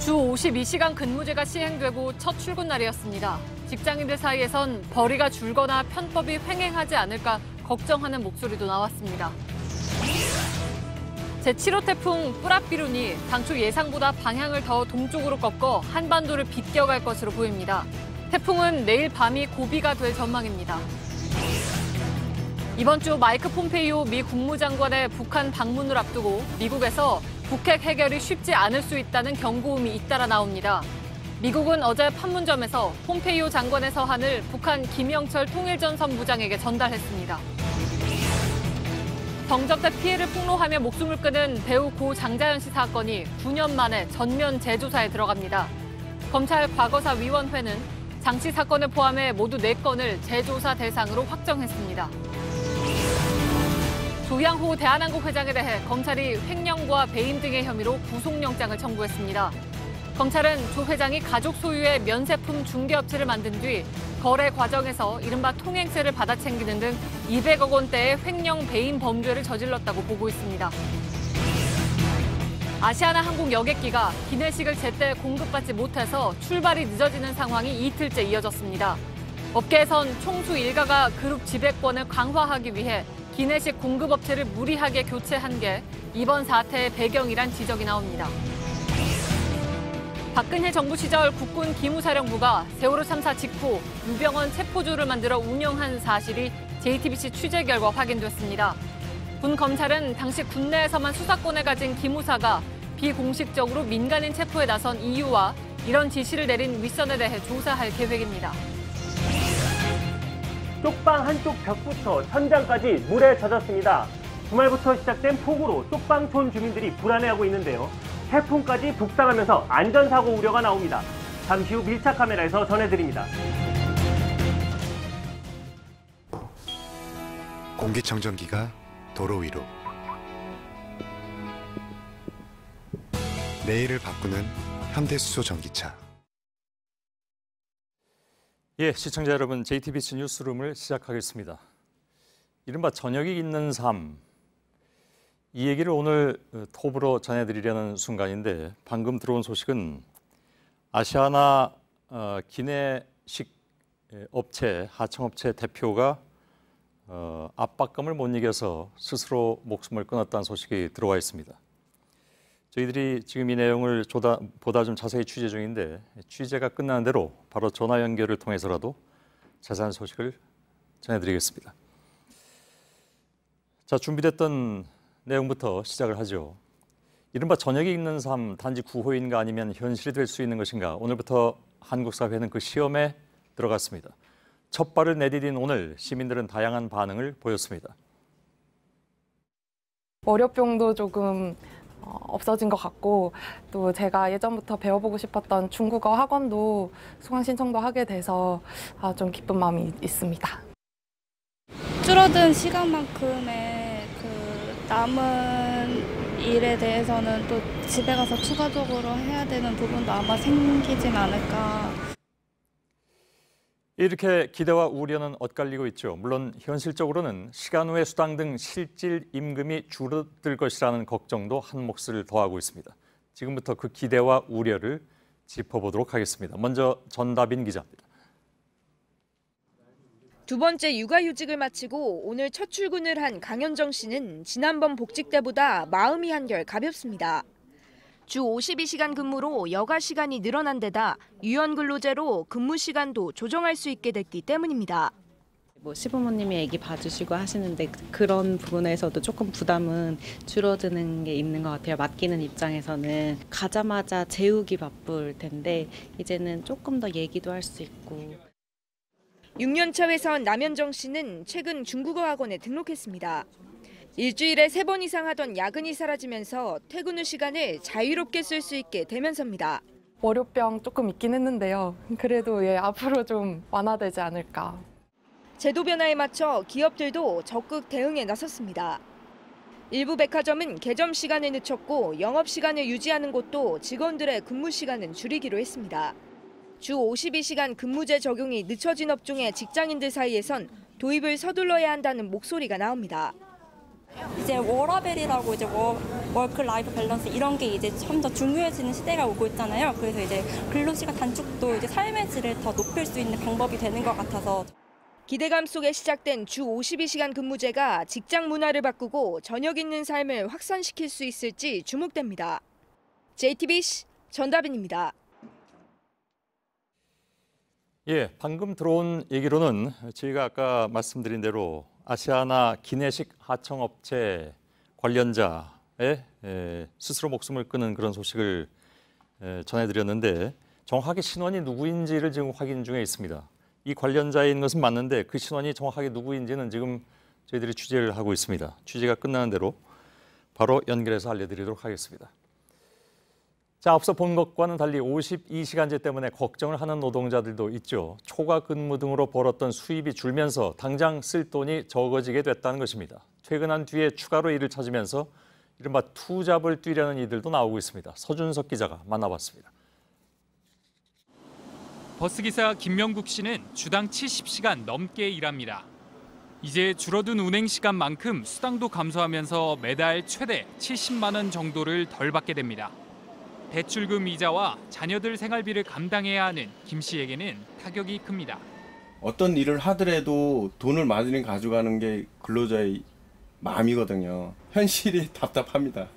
주 52시간 근무제가 시행되고 첫 출근 날이었습니다. 직장인들 사이에선 벌이가 줄거나 편법이 횡행하지 않을까 걱정하는 목소리도 나왔습니다. 제7호 태풍 뿌라삐룬이 당초 예상보다 방향을 더 동쪽으로 꺾어 한반도를 비껴갈 것으로 보입니다. 태풍은 내일 밤이 고비가 될 전망입니다. 이번 주 마이크 폼페이오 미 국무장관의 북한 방문을 앞두고 미국에서 북핵 해결이 쉽지 않을 수 있다는 경고음이 잇따라 나옵니다. 미국은 어제 판문점에서 폼페이오 장관의 서한을 북한 김영철 통일전 선부장에게 전달했습니다. 정적대 피해를 폭로하며 목숨을 끊은 배우 고 장자연 씨 사건이 9년 만에 전면 재조사에 들어갑니다. 검찰 과거사위원회는 장 씨 사건을 포함해 모두 4건을 재조사 대상으로 확정했습니다. 조양호 대한항공 회장에 대해 검찰이 횡령과 배임 등의 혐의로 구속영장을 청구했습니다. 검찰은 조 회장이 가족 소유의 면세품 중개업체를 만든 뒤 거래 과정에서 이른바 통행세를 받아 챙기는 등 200억 원대의 횡령 배임 범죄를 저질렀다고 보고 있습니다. 아시아나항공 여객기가 기내식을 제때 공급받지 못해서 출발이 늦어지는 상황이 이틀째 이어졌습니다. 업계에선 총수 일가가 그룹 지배권을 강화하기 위해 기내식 공급업체를 무리하게 교체한 게 이번 사태의 배경이란 지적이 나옵니다. 박근혜 정부 시절 국군 기무사령부가 세월호 참사 직후 유병언 체포조를 만들어 운영한 사실이 JTBC 취재 결과 확인됐습니다. 군 검찰은 당시 군내에서만 수사권을 가진 기무사가 비공식적으로 민간인 체포에 나선 이유와 이런 지시를 내린 윗선에 대해 조사할 계획입니다. 쪽방 한쪽 벽부터 천장까지 물에 젖었습니다. 주말부터 시작된 폭우로 쪽방촌 주민들이 불안해하고 있는데요. 태풍까지 북상하면서 안전사고 우려가 나옵니다. 잠시 후 밀착 카메라에서 전해드립니다. 공기청정기가 도로 위로. 내일을 바꾸는 현대수소 전기차. 예, 시청자 여러분, JTBC 뉴스룸을 시작하겠습니다. 이른바 저녁이 있는 삶. 이 얘기를 오늘 톱으로 전해드리려는 순간인데 방금 들어온 소식은 아시아나 기내식 업체, 하청업체 대표가 압박감을 못 이겨서 스스로 목숨을 끊었다는 소식이 들어와 있습니다. 저희들이 지금 이 내용을 보다 좀 자세히 취재 중인데 취재가 끝나는 대로 바로 전화 연결을 통해서라도 자세한 소식을 전해드리겠습니다. 자, 준비됐던 내용부터 시작을 하죠. 이른바 저녁이 있는 삶, 단지 구호인가 아니면 현실이 될 수 있는 것인가. 오늘부터 한국 사회는 그 시험에 들어갔습니다. 첫 발을 내디딘 오늘 시민들은 다양한 반응을 보였습니다. 월요병도 조금 없어진 것 같고 또 제가 예전부터 배워보고 싶었던 중국어 학원도 수강 신청도 하게 돼서 좀 기쁜 마음이 있습니다. 줄어든 시간만큼의 남은 일에 대해서는 또 집에 가서 추가적으로 해야 되는 부분도 아마 생기진 않을까. 이렇게 기대와 우려는 엇갈리고 있죠. 물론 현실적으로는 시간 외 수당 등 실질 임금이 줄어들 것이라는 걱정도 한 몫을 더하고 있습니다. 지금부터 그 기대와 우려를 짚어보도록 하겠습니다. 먼저 전다빈 기자입니다. 두 번째 육아휴직을 마치고 오늘 첫 출근을 한 강현정 씨는 지난번 복직 때보다 마음이 한결 가볍습니다. 주 52시간 근무로 여가 시간이 늘어난 데다 유연근로제로 근무 시간도 조정할 수 있게 됐기 때문입니다. 시부모님이 아기 봐주시고 하시는데 그런 부분에서도 조금 부담은 줄어드는 게 있는 것 같아요. 맡기는 입장에서는 가자마자 재우기 바쁠 텐데 이제는 조금 더 얘기도 할 수 있고. 6년차 회사원 남현정 씨는 최근 중국어 학원에 등록했습니다. 일주일에 3번 이상 하던 야근이 사라지면서 퇴근 후 시간을 자유롭게 쓸 수 있게 되면서입니다. 월요병 조금 있긴 했는데요. 그래도 앞으로 좀 완화되지 않을까. 제도 변화에 맞춰 기업들도 적극 대응에 나섰습니다. 일부 백화점은 개점 시간을 늦췄고 영업 시간을 유지하는 곳도 직원들의 근무 시간은 줄이기로 했습니다. 주 52시간 근무제 적용이 늦춰진 업종의 직장인들 사이에선 도입을 서둘러야 한다는 목소리가 나옵니다. 이제 워라벨이라고 워크 라이프 밸런스 이런 게 이제 좀 더 중요해지는 시대가 오고 있잖아요. 그래서 이제 근로시간 단축도 이제 삶의 질을 더 높일 수 있는 방법이 되는 것 같아서. 기대감 속에 시작된 주 52시간 근무제가 직장 문화를 바꾸고 저녁 있는 삶을 확산시킬 수 있을지 주목됩니다. JTBC 전다빈입니다. 예, 방금 들어온 얘기로는 저희가 아까 말씀드린 대로 아시아나 기내식 하청업체 관련자의 스스로 목숨을 끊은 그런 소식을 전해드렸는데 정확하게 신원이 누구인지를 지금 확인 중에 있습니다. 이 관련자인 것은 맞는데 그 신원이 정확하게 누구인지는 지금 저희들이 취재를 하고 있습니다. 취재가 끝나는 대로 바로 연결해서 알려드리도록 하겠습니다. 자, 앞서 본 것과는 달리 52시간제 때문에 걱정을 하는 노동자들도 있죠. 초과 근무 등으로 벌었던 수입이 줄면서 당장 쓸 돈이 적어지게 됐다는 것입니다. 퇴근한 뒤에 추가로 일을 찾으면서 이른바 투잡을 뛰려는 이들도 나오고 있습니다. 서준석 기자가 만나봤습니다. 버스기사 김명국 씨는 주당 70시간 넘게 일합니다. 이제 줄어든 운행 시간만큼 수당도 감소하면서 매달 최대 70만 원 정도를 덜 받게 됩니다. 대출금 이자와 자녀들 생활비를 감당해야 하는 김 씨에게는 타격이 큽니다. 어떤 일을 하더라도 돈을 많이 가져가는 게 근로자의 마음이거든요. 현실이 답답합니다.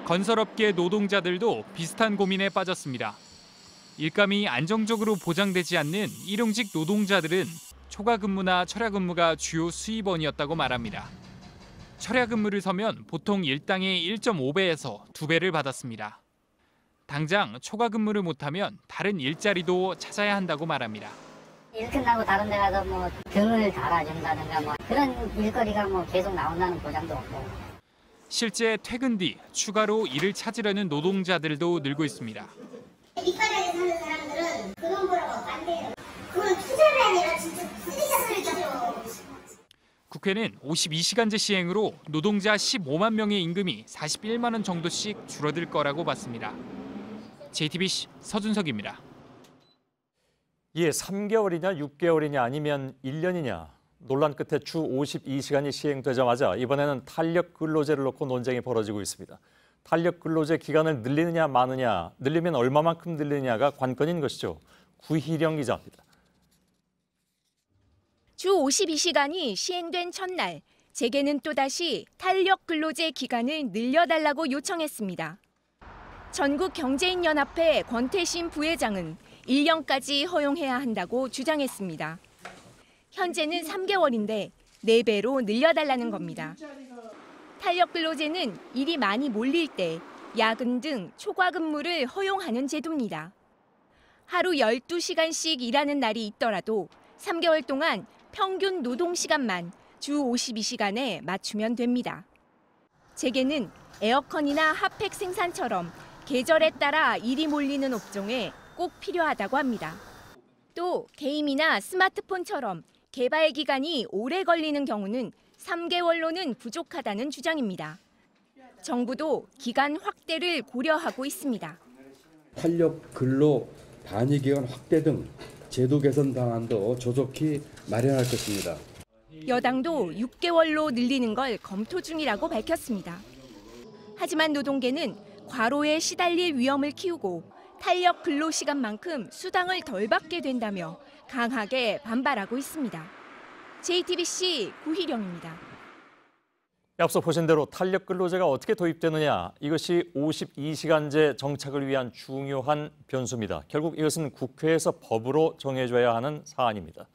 건설업계 노동자들도 비슷한 고민에 빠졌습니다. 일감이 안정적으로 보장되지 않는 일용직 노동자들은 초과 근무나 철야 근무가 주요 수입원이었다고 말합니다. 철야 근무를 서면 보통 일당의 1.5배에서 2배를 받았습니다. 당장 초과 근무를 못하면 다른 일자리도 찾아야 한다고 말합니다. 일 끝나고 다른 데 가서 뭐 등을 달아준다든가 뭐 그런 일거리가 뭐 계속 나온다는 보장도 없고. 실제 퇴근 뒤 추가로 일을 찾으려는 노동자들도 늘고 있습니다. 밑바닥에 사는 사람들은 그돈 벌어갖고 안 돼요. 그건 투자가 아니라 진짜 쓰레기 소리죠. 국회는 52시간제 시행으로 노동자 15만 명의 임금이 41만 원 정도씩 줄어들 거라고 봤습니다. JTBC 서준석입니다. 이에 3개월이냐 6개월이냐 아니면 1년이냐 논란 끝에 주 52시간이 시행되자마자 이번에는 탄력 근로제를 놓고 논쟁이 벌어지고 있습니다. 탄력 근로제 기간을 늘리느냐 마느냐, 늘리면 얼마만큼 늘리느냐가 관건인 것이죠. 구희령 기자입니다. 주 52시간이 시행된 첫날, 재계는 또다시 탄력 근로제 기간을 늘려달라고 요청했습니다. 전국경제인연합회 권태신 부회장은 1년까지 허용해야 한다고 주장했습니다. 현재는 3개월인데 4배로 늘려달라는 겁니다. 탄력 근로제는 일이 많이 몰릴 때 야근 등 초과 근무를 허용하는 제도입니다. 하루 12시간씩 일하는 날이 있더라도 3개월 동안 평균 노동시간만 주 52시간에 맞추면 됩니다. 재계는 에어컨이나 핫팩 생산처럼 계절에 따라 일이 몰리는 업종에 꼭 필요하다고 합니다. 또 게임이나 스마트폰처럼 개발 기간이 오래 걸리는 경우는 3개월로는 부족하다는 주장입니다. 정부도 기간 확대를 고려하고 있습니다. 탄력 근로 단위 기간 확대 등 제도 개선 방안도 조속히 마련할 것입니다. 여당도 6개월로 늘리는 걸 검토 중이라고 밝혔습니다. 하지만 노동계는 과로에 시달릴 위험을 키우고 탄력 근로 시간만큼 수당을 덜 받게 된다며 강하게 반발하고 있습니다. JTBC 구희령입니다. 앞서 보신 대로 탄력 근로제가 어떻게 도입되느냐, 이것이 52시간제 정착을 위한 중요한 변수입니다. 결국 이것은 국회에서 법으로 정해줘야 하는 사안입니다.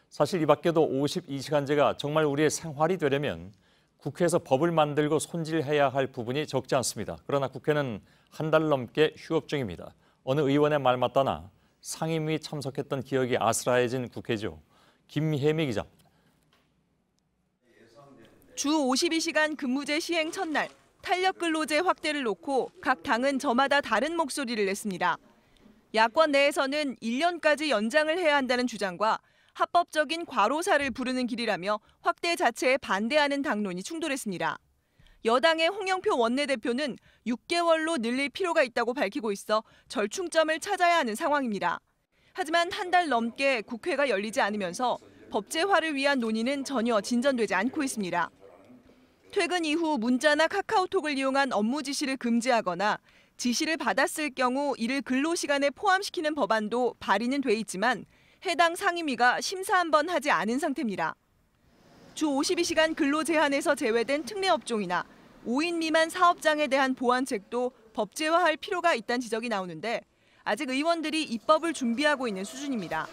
사실 이 밖에도 52시간제가 정말 우리의 생활이 되려면 국회에서 법을 만들고 손질해야 할 부분이 적지 않습니다. 그러나 국회는 한 달 넘게 휴업 중입니다. 어느 의원의 말 맞다나 상임위 참석했던 기억이 아스라해진 국회죠. 김혜미 기자입니다. 주 52시간 근무제 시행 첫날 탄력 근로제 확대를 놓고 각 당은 저마다 다른 목소리를 냈습니다. 야권 내에서는 1년까지 연장을 해야 한다는 주장과 합법적인 과로사를 부르는 길이라며 확대 자체에 반대하는 당론이 충돌했습니다. 여당의 홍영표 원내대표는 6개월로 늘릴 필요가 있다고 밝히고 있어 절충점을 찾아야 하는 상황입니다. 하지만 한 달 넘게 국회가 열리지 않으면서 법제화를 위한 논의는 전혀 진전되지 않고 있습니다. 퇴근 이후 문자나 카카오톡을 이용한 업무 지시를 금지하거나 지시를 받았을 경우 이를 근로시간에 포함시키는 법안도 발의는 돼 있지만 해당 상임위가 심사 한번 하지 않은 상태입니다. 주 52시간 근로 제한에서 제외된 특례업종이나 5인 미만 사업장에 대한 보완책도 법제화할 필요가 있다는 지적이 나오는데 아직 의원들이 입법을 준비하고 있는 수준입니다.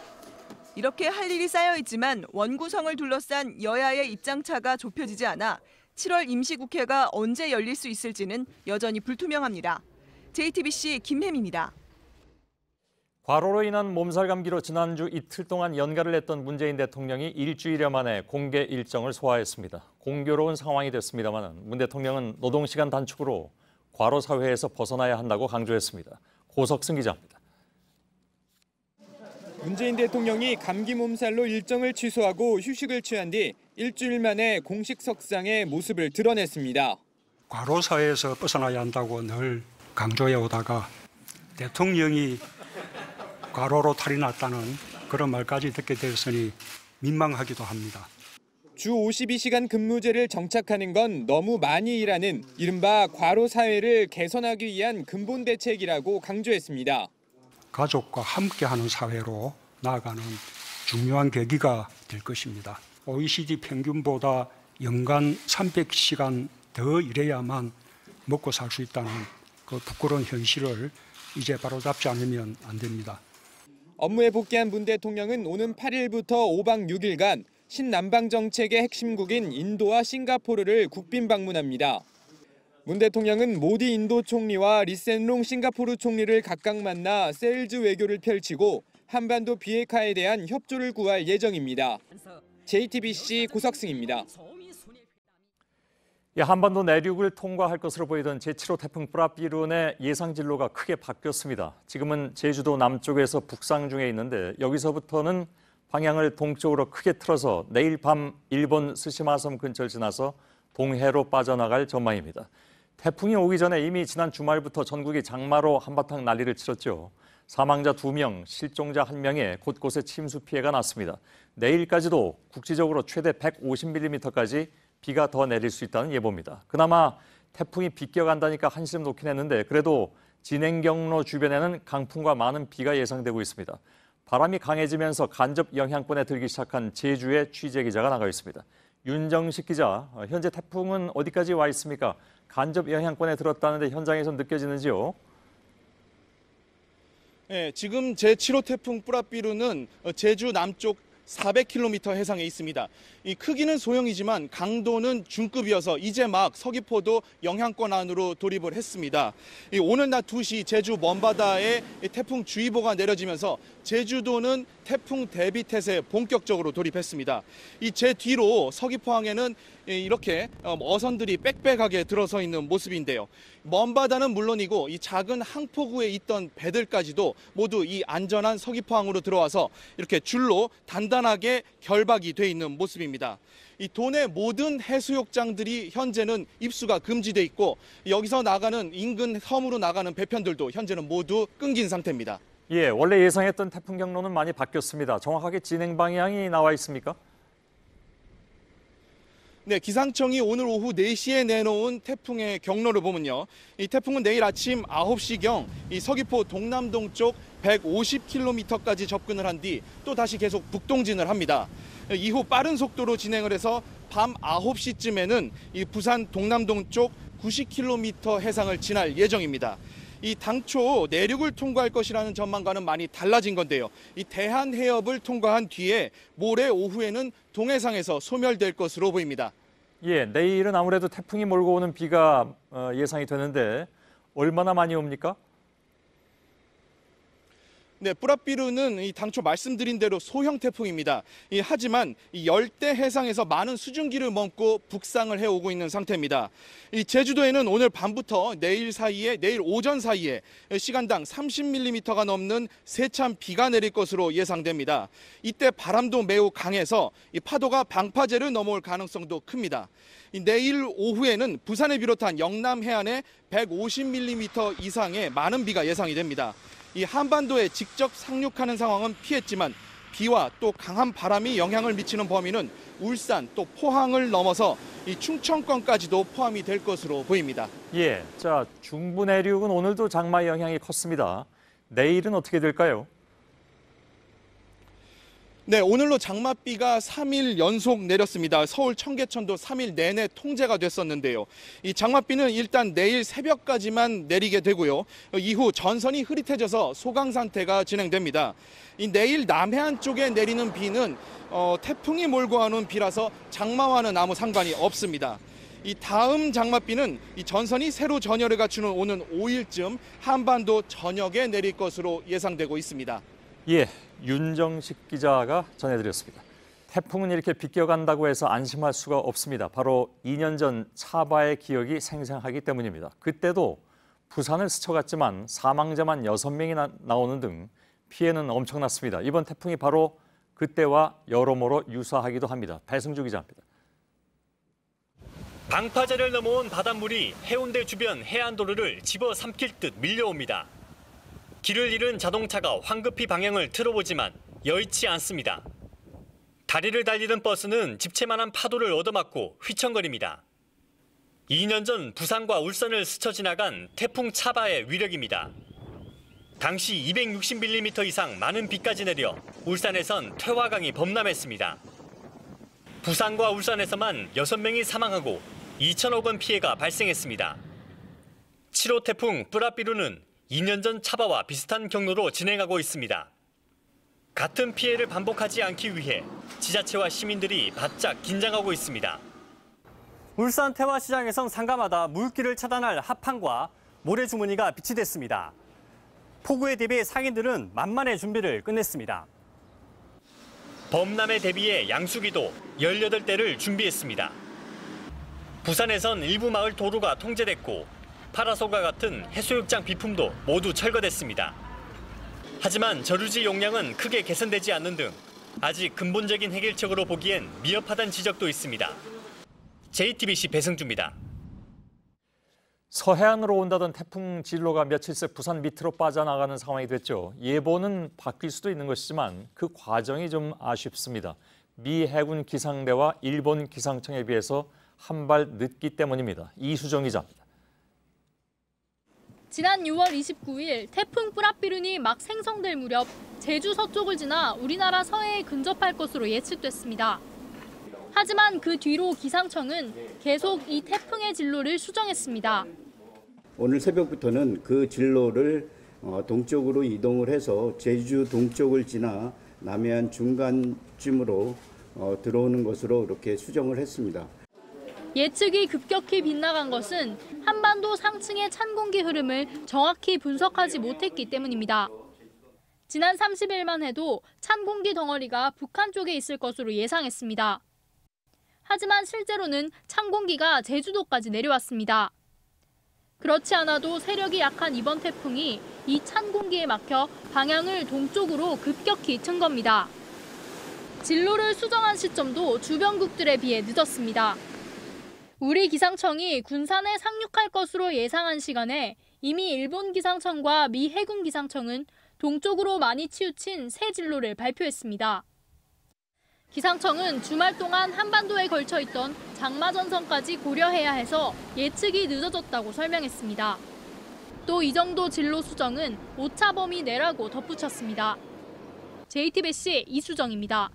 이렇게 할 일이 쌓여 있지만 원구성을 둘러싼 여야의 입장차가 좁혀지지 않아 7월 임시국회가 언제 열릴 수 있을지는 여전히 불투명합니다. JTBC 김혜미입니다. 과로로 인한 몸살 감기로 지난주 이틀 동안 연가를 냈던 문재인 대통령이 일주일여 만에 공개 일정을 소화했습니다. 공교로운 상황이 됐습니다만 문 대통령은 노동시간 단축으로 과로 사회에서 벗어나야 한다고 강조했습니다. 고석승 기자입니다. 문재인 대통령이 감기 몸살로 일정을 취소하고 휴식을 취한 뒤 일주일 만에 공식 석상에 모습을 드러냈습니다. 과로 사회에서 벗어나야 한다고 늘 강조해 오다가 대통령이 과로로 탈이 났다는 그런 말까지 듣게 되었으니 민망하기도 합니다. 주 52시간 근무제를 정착하는 건 너무 많이 일하는 이른바 과로 사회를 개선하기 위한 근본 대책이라고 강조했습니다. 가족과 함께하는 사회로 나아가는 중요한 계기가 될 것입니다. OECD 평균보다 연간 300시간 더 일해야만 먹고 살 수 있다는 그 부끄러운 현실을 이제 바로잡지 않으면 안 됩니다. 업무에 복귀한 문 대통령은 오는 8일부터 5박 6일간 신남방 정책의 핵심국인 인도와 싱가포르를 국빈 방문합니다. 문 대통령은 모디 인도 총리와 리센롱 싱가포르 총리를 각각 만나 세일즈 외교를 펼치고 한반도 비핵화에 대한 협조를 구할 예정입니다. JTBC 고석승입니다. 한반도 내륙을 통과할 것으로 보이던 제7호 태풍 뿌라비룬의 예상 진로가 크게 바뀌었습니다. 지금은 제주도 남쪽에서 북상 중에 있는데 여기서부터는 방향을 동쪽으로 크게 틀어서 내일 밤 일본 스시마섬 근처를 지나서 동해로 빠져나갈 전망입니다. 태풍이 오기 전에 이미 지난 주말부터 전국이 장마로 한바탕 난리를 치렀죠. 사망자 2명, 실종자 1명에 곳곳에 침수 피해가 났습니다. 내일까지도 국지적으로 최대 150mm까지 비가 더 내릴 수 있다는 예보입니다. 그나마 태풍이 비껴간다니까 한시름 놓긴 했는데 그래도 진행 경로 주변에는 강풍과 많은 비가 예상되고 있습니다. 바람이 강해지면서 간접 영향권에 들기 시작한 제주의 취재 기자가 나가 있습니다. 윤정식 기자, 현재 태풍은 어디까지 와 있습니까? 간접 영향권에 들었다는데 현장에서 느껴지는지요? 네, 지금 제7호 태풍 뿌라비룬은 제주 남쪽 400km 해상에 있습니다. 이 크기는 소형이지만 강도는 중급이어서 이제 막 서귀포도 영향권 안으로 돌입을 했습니다. 오늘 낮 2시 제주 먼바다에 태풍주의보가 내려지면서 제주도는 태풍 대비 태세에 본격적으로 돌입했습니다. 이 제 뒤로 서귀포항에는 이렇게 어선들이 빽빽하게 들어서 있는 모습인데요. 먼바다는 물론이고 이 작은 항포구에 있던 배들까지도 모두 이 안전한 서귀포항으로 들어와서 이렇게 줄로 단단하게 결박이 돼 있는 모습입니다. 이 도내 모든 해수욕장들이 현재는 입수가 금지돼 있고 여기서 나가는 인근 섬으로 나가는 배편들도 현재는 모두 끊긴 상태입니다. 예, 원래 예상했던 태풍 경로는 많이 바뀌었습니다. 정확하게 진행 방향이 나와 있습니까? 네, 기상청이 오늘 오후 4시에 내놓은 태풍의 경로를 보면요. 이 태풍은 내일 아침 9시경 이 서귀포 동남동쪽 150km까지 접근을 한 뒤 또 다시 계속 북동진을 합니다. 이후 빠른 속도로 진행을 해서 밤 9시쯤에는 이 부산 동남동쪽 90km 해상을 지날 예정입니다. 이 당초 내륙을 통과할 것이라는 전망과는 많이 달라진 건데요. 이 대한 해협을 통과한 뒤에 모레 오후에는 동해상에서 소멸될 것으로 보입니다. 예, 내일은 아무래도 태풍이 몰고 오는 비가 예상이 되는데 얼마나 많이 옵니까? 네, 뿌라비룬은 이 당초 말씀드린 대로 소형 태풍입니다. 하지만 이 열대 해상에서 많은 수증기를 머금고 북상을 해오고 있는 상태입니다. 이 제주도에는 오늘 밤부터 내일 오전 사이에 시간당 30mm가 넘는 세찬 비가 내릴 것으로 예상됩니다. 이때 바람도 매우 강해서 이 파도가 방파제를 넘어올 가능성도 큽니다. 내일 오후에는 부산을 비롯한 영남 해안에 150mm 이상의 많은 비가 예상이 됩니다. 이 한반도에 직접 상륙하는 상황은 피했지만 비와 또 강한 바람이 영향을 미치는 범위는 울산 또 포항을 넘어서 이 충청권까지도 포함이 될 것으로 보입니다. 예, 자, 중부 내륙은 오늘도 장마 영향이 컸습니다. 내일은 어떻게 될까요? 네, 오늘로 장맛비가 3일 연속 내렸습니다. 서울 청계천도 3일 내내 통제가 됐었는데요. 이 장맛비는 일단 내일 새벽까지만 내리게 되고요. 이후 전선이 흐릿해져서 소강 상태가 진행됩니다. 이 내일 남해안 쪽에 내리는 비는 태풍이 몰고 오는 비라서 장마와는 아무 상관이 없습니다. 이 다음 장맛비는 이 전선이 새로 전열을 갖추는 오는 5일쯤 한반도 전역에 내릴 것으로 예상되고 있습니다. 예, 윤정식 기자가 전해드렸습니다. 태풍은 이렇게 비껴간다고 해서 안심할 수가 없습니다. 바로 2년 전 차바의 기억이 생생하기 때문입니다. 그때도 부산을 스쳐갔지만 사망자만 6명이 나오는 등 피해는 엄청났습니다. 이번 태풍이 바로 그때와 여러모로 유사하기도 합니다. 배승주 기자입니다. 방파제를 넘어온 바닷물이 해운대 주변 해안도로를 집어삼킬 듯 밀려옵니다. 길을 잃은 자동차가 황급히 방향을 틀어보지만 여의치 않습니다. 다리를 달리던 버스는 집채만한 파도를 얻어맞고 휘청거립니다. 2년 전 부산과 울산을 스쳐 지나간 태풍 차바의 위력입니다. 당시 260mm 이상 많은 비까지 내려 울산에선 퇴화강이 범람했습니다. 부산과 울산에서만 6명이 사망하고 2천억 원 피해가 발생했습니다. 7호 태풍 뿌라삐루는 2년 전 차바와 비슷한 경로로 진행하고 있습니다. 같은 피해를 반복하지 않기 위해 지자체와 시민들이 바짝 긴장하고 있습니다. 울산 태화시장에선 상가마다 물길을 차단할 합판과 모래 주머니가 비치됐습니다. 폭우에 대비 상인들은 만만의 준비를 끝냈습니다. 범람에 대비해 양수기도 18대를 준비했습니다. 부산에선 일부 마을 도로가 통제됐고 파라솔과 같은 해수욕장 비품도 모두 철거됐습니다. 하지만 저류지 용량은 크게 개선되지 않는 등 아직 근본적인 해결책으로 보기엔 미흡하다는 지적도 있습니다. JTBC 배승주입니다. 서해안으로 온다던 태풍 진로가 며칠 새 부산 밑으로 빠져나가는 상황이 됐죠. 예보는 바뀔 수도 있는 것이지만 그 과정이 좀 아쉽습니다. 미 해군 기상대와 일본 기상청에 비해서 한 발 늦기 때문입니다. 이수정 기자입니다. 지난 6월 29일 태풍 뿌라삐룬이 막 생성될 무렵 제주 서쪽을 지나 우리나라 서해에 근접할 것으로 예측됐습니다. 하지만 그 뒤로 기상청은 계속 이 태풍의 진로를 수정했습니다. 오늘 새벽부터는 그 진로를 동쪽으로 이동을 해서 제주 동쪽을 지나 남해안 중간쯤으로 들어오는 것으로 이렇게 수정을 했습니다. 예측이 급격히 빗나간 것은 한반도 상층의 찬 공기 흐름을 정확히 분석하지 못했기 때문입니다. 지난 30일만 해도 찬 공기 덩어리가 북한 쪽에 있을 것으로 예상했습니다. 하지만 실제로는 찬 공기가 제주도까지 내려왔습니다. 그렇지 않아도 세력이 약한 이번 태풍이 이 찬 공기에 막혀 방향을 동쪽으로 급격히 튼 겁니다. 진로를 수정한 시점도 주변국들에 비해 늦었습니다. 우리 기상청이 군산에 상륙할 것으로 예상한 시간에 이미 일본 기상청과 미 해군 기상청은 동쪽으로 많이 치우친 새 진로를 발표했습니다. 기상청은 주말 동안 한반도에 걸쳐 있던 장마 전선까지 고려해야 해서 예측이 늦어졌다고 설명했습니다. 또 이 정도 진로 수정은 오차 범위 내라고 덧붙였습니다. JTBC 이수정입니다.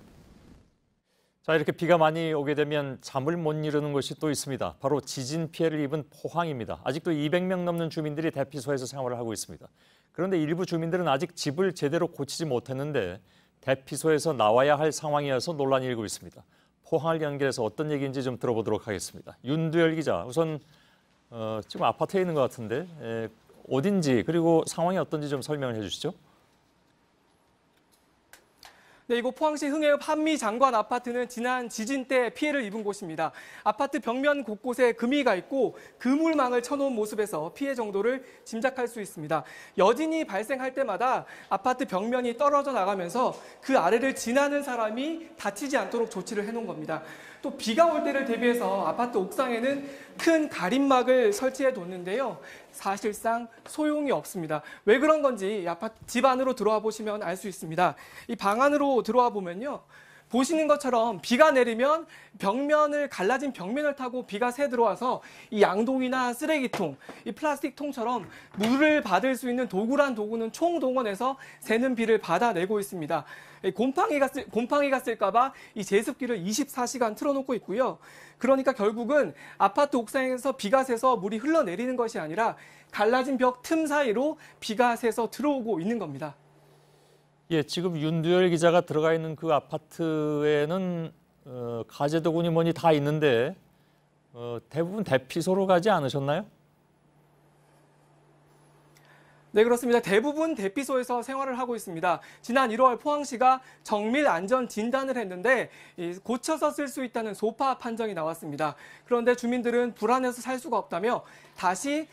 자, 이렇게 비가 많이 오게 되면 잠을 못 이루는 곳이 또 있습니다. 바로 지진 피해를 입은 포항입니다. 아직도 200명 넘는 주민들이 대피소에서 생활을 하고 있습니다. 그런데 일부 주민들은 아직 집을 제대로 고치지 못했는데 대피소에서 나와야 할 상황이어서 논란이 일고 있습니다. 포항을 연결해서 어떤 얘기인지 좀 들어보도록 하겠습니다. 윤두열 기자, 우선 지금 아파트에 있는 것 같은데 어딘지 그리고 상황이 어떤지 좀 설명을 해주시죠. 네, 이곳 포항시 흥해읍 한미장관 아파트는 지난 지진 때 피해를 입은 곳입니다. 아파트 벽면 곳곳에 금이가 있고 그물망을 쳐놓은 모습에서 피해 정도를 짐작할 수 있습니다. 여진이 발생할 때마다 아파트 벽면이 떨어져 나가면서 그 아래를 지나는 사람이 다치지 않도록 조치를 해놓은 겁니다. 또 비가 올 때를 대비해서 아파트 옥상에는 큰 가림막을 설치해 뒀는데요. 사실상 소용이 없습니다. 왜 그런 건지 아파트 집 안으로 들어와 보시면 알 수 있습니다. 이 방 안으로 들어와 보면요. 보시는 것처럼 비가 내리면 갈라진 벽면을 타고 비가 새 들어와서 이 양동이나 쓰레기통, 이 플라스틱 통처럼 물을 받을 수 있는 도구란 도구는 총동원해서 새는 비를 받아내고 있습니다. 곰팡이가 쓸까봐 이 제습기를 24시간 틀어놓고 있고요. 그러니까 결국은 아파트 옥상에서 비가 새서 물이 흘러내리는 것이 아니라 갈라진 벽 틈 사이로 비가 새서 들어오고 있는 겁니다. 예, 지금 윤두열 기자가 들어가 있는 그 아파트에는 가재도구니 뭐니 다 있는데 대부분 대피소로 가지 않으셨나요? 네, 그렇습니다. 대부분 대피소에서 생활을 하고 있습니다. 지난 1월 포항시가 정밀 안전 진단을 했는데 고쳐서 쓸 수 있다는 소파 판정이 나왔습니다. 그런데 주민들은 불안해서 살 수가 없다며 다시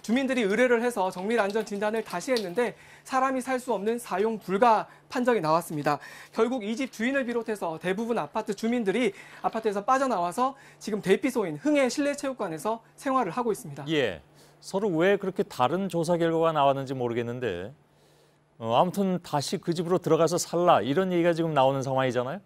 주민들이 의뢰를 해서 정밀 안전 진단을 다시 했는데 사람이 살 수 없는 사용 불가 판정이 나왔습니다. 결국 이 집 주인을 비롯해서 대부분 아파트 주민들이 아파트에서 빠져나와서 지금 대피소인 흥해 실내체육관에서 생활을 하고 있습니다. 예. 서로 왜 그렇게 다른 조사 결과가 나왔는지 모르겠는데 아무튼 다시 그 집으로 들어가서 살라 이런 얘기가 지금 나오는 상황이잖아요.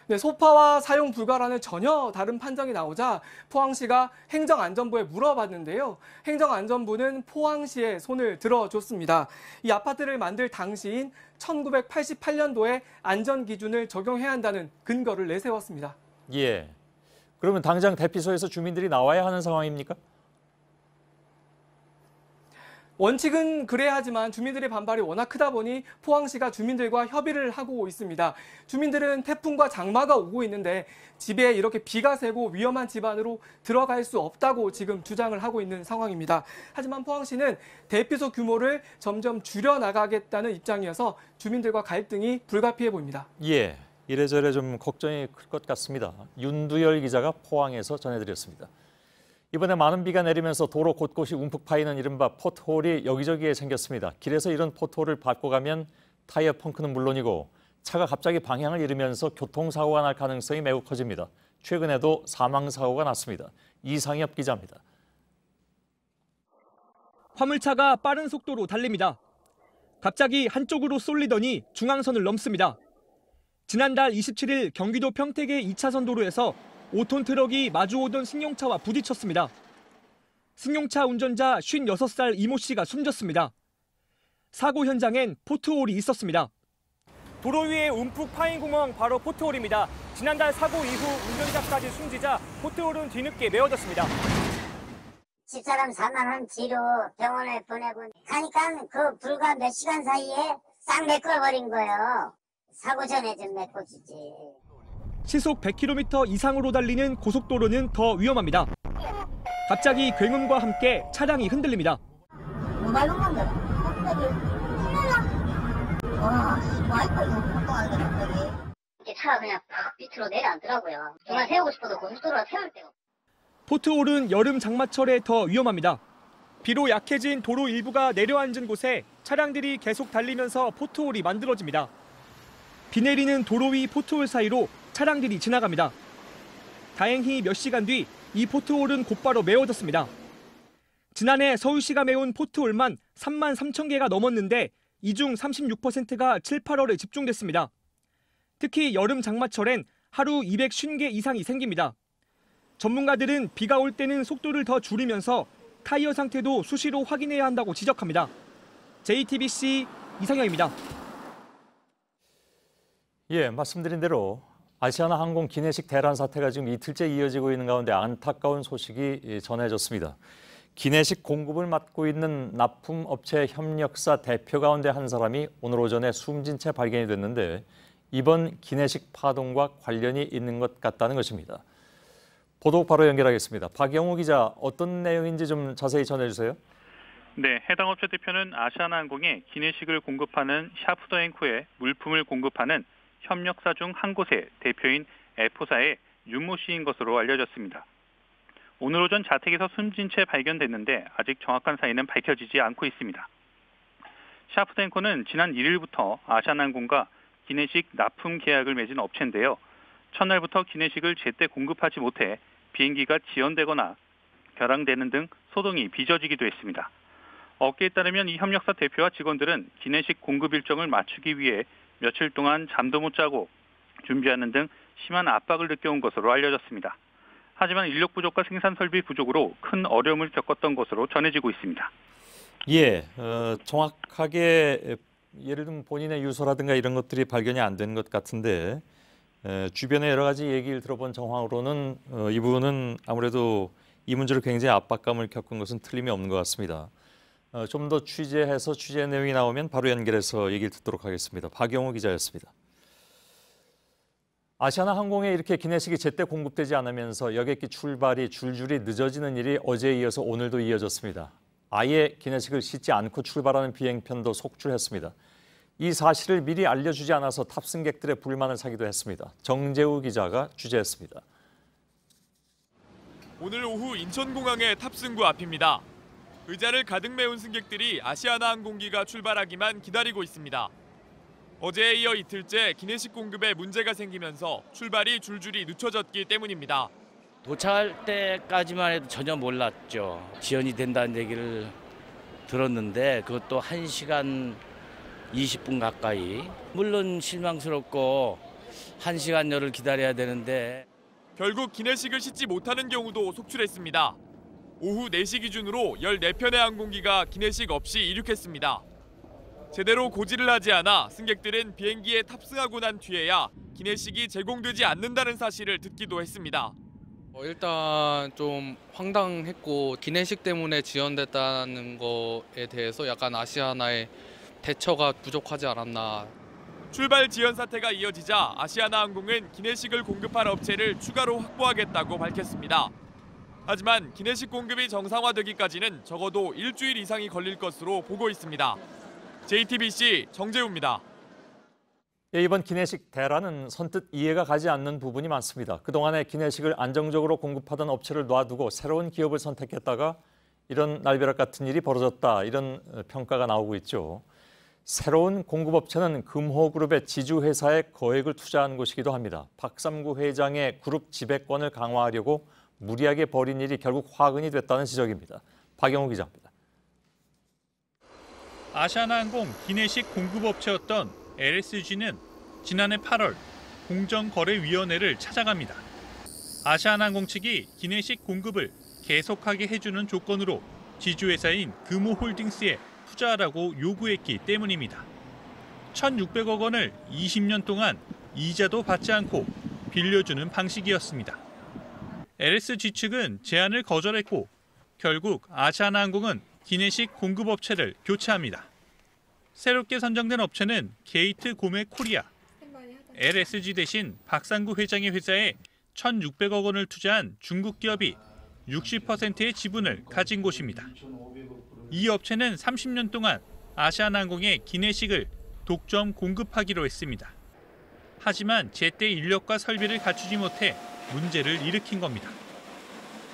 네, 소파와 사용 불가라는 전혀 다른 판정이 나오자 포항시가 행정안전부에 물어봤는데요. 행정안전부는 포항시에 손을 들어줬습니다. 이 아파트를 만들 당시인 1988년도에 안전기준을 적용해야 한다는 근거를 내세웠습니다. 예. 그러면 당장 대피소에서 주민들이 나와야 하는 상황입니까? 원칙은 그래야 하지만 주민들의 반발이 워낙 크다 보니 포항시가 주민들과 협의를 하고 있습니다. 주민들은 태풍과 장마가 오고 있는데 집에 이렇게 비가 새고 위험한 집 안으로 들어갈 수 없다고 지금 주장을 하고 있는 상황입니다. 하지만 포항시는 대피소 규모를 점점 줄여나가겠다는 입장이어서 주민들과 갈등이 불가피해 보입니다. 예, 이래저래 좀 걱정이 클 것 같습니다. 윤두열 기자가 포항에서 전해드렸습니다. 이번에 많은 비가 내리면서 도로 곳곳이 움푹 파이는 이른바 포트홀이 여기저기에 생겼습니다. 길에서 이런 포트홀을 밟고 가면 타이어 펑크는 물론이고 차가 갑자기 방향을 잃으면서 교통사고가 날 가능성이 매우 커집니다. 최근에도 사망사고가 났습니다. 이상엽 기자입니다. 화물차가 빠른 속도로 달립니다. 갑자기 한쪽으로 쏠리더니 중앙선을 넘습니다. 지난달 27일 경기도 평택의 2차선 도로에서 5톤 트럭이 마주오던 승용차와 부딪혔습니다. 승용차 운전자 56살 이모 씨가 숨졌습니다. 사고 현장엔 포트홀이 있었습니다. 도로 위에 움푹 파인 구멍 바로 포트홀입니다. 지난달 사고 이후 운전자까지 숨지자 포트홀은 뒤늦게 메워졌습니다. 집사람 사망한 뒤로 병원에 보내고 가니까 그 불과 몇 시간 사이에 싹 메꿔버린 거예요. 사고 전에 좀 메꿔주지. 시속 100km 이상으로 달리는 고속도로는 더 위험합니다. 갑자기 굉음과 함께 차량이 흔들립니다. 차가 그냥 팍 밑으로 내려앉더라고요. 정말 세우고 싶어도 고속도로가 세울 데가. 포트홀은 여름 장마철에 더 위험합니다. 비로 약해진 도로 일부가 내려앉은 곳에 차량들이 계속 달리면서 포트홀이 만들어집니다. 비 내리는 도로 위 포트홀 사이로 차량들이 지나갑니다. 다행히 몇 시간 뒤 이 포트홀은 곧바로 메워졌습니다. 지난해 서울시가 메운 포트홀만 3만 3천 개가 넘었는데 이 중 36%가 7, 8월에 집중됐습니다. 특히 여름 장마철엔 하루 250개 이상이 생깁니다. 전문가들은 비가 올 때는 속도를 더 줄이면서 타이어 상태도 수시로 확인해야 한다고 지적합니다. JTBC 이상영입니다. 예, 말씀드린 대로 아시아나항공 기내식 대란 사태가 지금 이틀째 이어지고 있는 가운데 안타까운 소식이 전해졌습니다. 기내식 공급을 맡고 있는 납품업체 협력사 대표 가운데 한 사람이 오늘 오전에 숨진 채 발견이 됐는데 이번 기내식 파동과 관련이 있는 것 같다는 것입니다. 보도 바로 연결하겠습니다. 박영우 기자, 어떤 내용인지 좀 자세히 전해주세요. 네, 해당 업체 대표는 아시아나항공에 기내식을 공급하는 샤프더앤코에 물품을 공급하는 협력사 중 한 곳의 대표인 F사의 윤모 씨인 것으로 알려졌습니다. 오늘 오전 자택에서 숨진 채 발견됐는데 아직 정확한 사인은 밝혀지지 않고 있습니다. 샤프더앤코는 지난 1일부터 아시아나항공과 기내식 납품 계약을 맺은 업체인데요. 첫날부터 기내식을 제때 공급하지 못해 비행기가 지연되거나 결항되는 등 소동이 빚어지기도 했습니다. 업계에 따르면 이 협력사 대표와 직원들은 기내식 공급 일정을 맞추기 위해 며칠 동안 잠도 못 자고 준비하는 등 심한 압박을 느껴온 것으로 알려졌습니다. 하지만 인력 부족과 생산 설비 부족으로 큰 어려움을 겪었던 것으로 전해지고 있습니다. 예, 정확하게 예를 들면 본인의 유서라든가 이런 것들이 발견이 안 되는 것 같은데 주변에 여러 가지 얘기를 들어본 정황으로는 이 부분은 아무래도 이 문제로 굉장히 압박감을 겪은 것은 틀림이 없는 것 같습니다. 좀 더 취재해서 취재 내용이 나오면 바로 연결해서 얘기를 듣도록 하겠습니다. 박영호 기자였습니다. 아시아나항공에 이렇게 기내식이 제때 공급되지 않으면서 여객기 출발이 줄줄이 늦어지는 일이 어제에 이어서 오늘도 이어졌습니다. 아예 기내식을 싣지 않고 출발하는 비행편도 속출했습니다. 이 사실을 미리 알려주지 않아서 탑승객들의 불만을 사기도 했습니다. 정재우 기자가 취재했습니다. 오늘 오후 인천공항의 탑승구 앞입니다. 의자를 가득 메운 승객들이 아시아나항공기가 출발하기만 기다리고 있습니다. 어제에 이어 이틀째 기내식 공급에 문제가 생기면서 출발이 줄줄이 늦춰졌기 때문입니다. 도착할 때까지만 해도 전혀 몰랐죠. 지연이 된다는 얘기를 들었는데 그것도 1시간 20분 가까이. 물론 실망스럽고 1시간여를 기다려야 되는데. 결국 기내식을 싣지 못하는 경우도 속출했습니다. 오후 4시 기준으로 14편의 항공기가 기내식 없이 이륙했습니다. 제대로 고지를 하지 않아 승객들은 비행기에 탑승하고 난 뒤에야 기내식이 제공되지 않는다는 사실을 듣기도 했습니다. 일단 좀 황당했고 기내식 때문에 지연됐다는 거에 대해서 약간 아시아나의 대처가 부족하지 않았나. 출발 지연 사태가 이어지자 아시아나항공은 기내식을 공급할 업체를 추가로 확보하겠다고 밝혔습니다. 하지만 기내식 공급이 정상화되기까지는 적어도 일주일 이상이 걸릴 것으로 보고 있습니다. JTBC 정재우입니다. 이번 기내식 대란은 선뜻 이해가 가지 않는 부분이 많습니다. 그동안에 기내식을 안정적으로 공급하던 업체를 놔두고 새로운 기업을 선택했다가 이런 날벼락 같은 일이 벌어졌다, 이런 평가가 나오고 있죠. 새로운 공급업체는 금호그룹의 지주회사에 거액을 투자한 곳이기도 합니다. 박삼구 회장의 그룹 지배권을 강화하려고 무리하게 벌인 일이 결국 화근이 됐다는 지적입니다. 박영우 기자입니다. 아시아나항공 기내식 공급업체였던 LSG는 지난해 8월 공정거래위원회를 찾아갑니다. 아시아나항공 측이 기내식 공급을 계속하게 해주는 조건으로 지주회사인 금호홀딩스에 투자하라고 요구했기 때문입니다. 1,600억 원을 20년 동안 이자도 받지 않고 빌려주는 방식이었습니다. LSG 측은 제안을 거절했고 결국 아시아나항공은 기내식 공급업체를 교체합니다. 새롭게 선정된 업체는 게이트 고메 코리아. LSG 대신 박상구 회장의 회사에 1,600억 원을 투자한 중국 기업이 60%의 지분을 가진 곳입니다. 이 업체는 30년 동안 아시아나항공에 기내식을 독점 공급하기로 했습니다. 하지만 제때 인력과 설비를 갖추지 못해 문제를 일으킨 겁니다.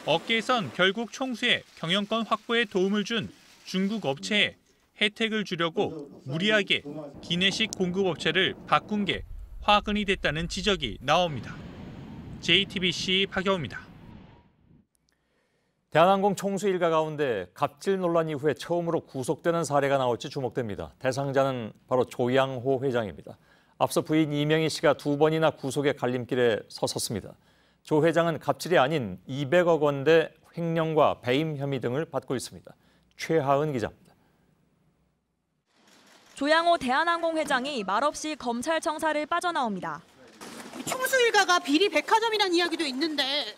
업계에선 결국 총수의 경영권 확보에 도움을 준 중국 업체에 혜택을 주려고 무리하게 기내식 공급업체를 바꾼 게 화근이 됐다는 지적이 나옵니다. JTBC 박영우입니다. 대한항공 총수 일가 가운데 갑질 논란 이후에 처음으로 구속되는 사례가 나올지 주목됩니다. 대상자는 바로 조양호 회장입니다. 앞서 부인 이명희 씨가 2번이나 구속의 갈림길에 서섰습니다. 조 회장은 갑질이 아닌 200억 원대 횡령과 배임 혐의 등을 받고 있습니다. 최하은 기자입니다. 조양호 대한항공 회장이 말없이 검찰 청사를 빠져나옵니다. 총수 일가가 비리 백화점이란 이야기도 있는데.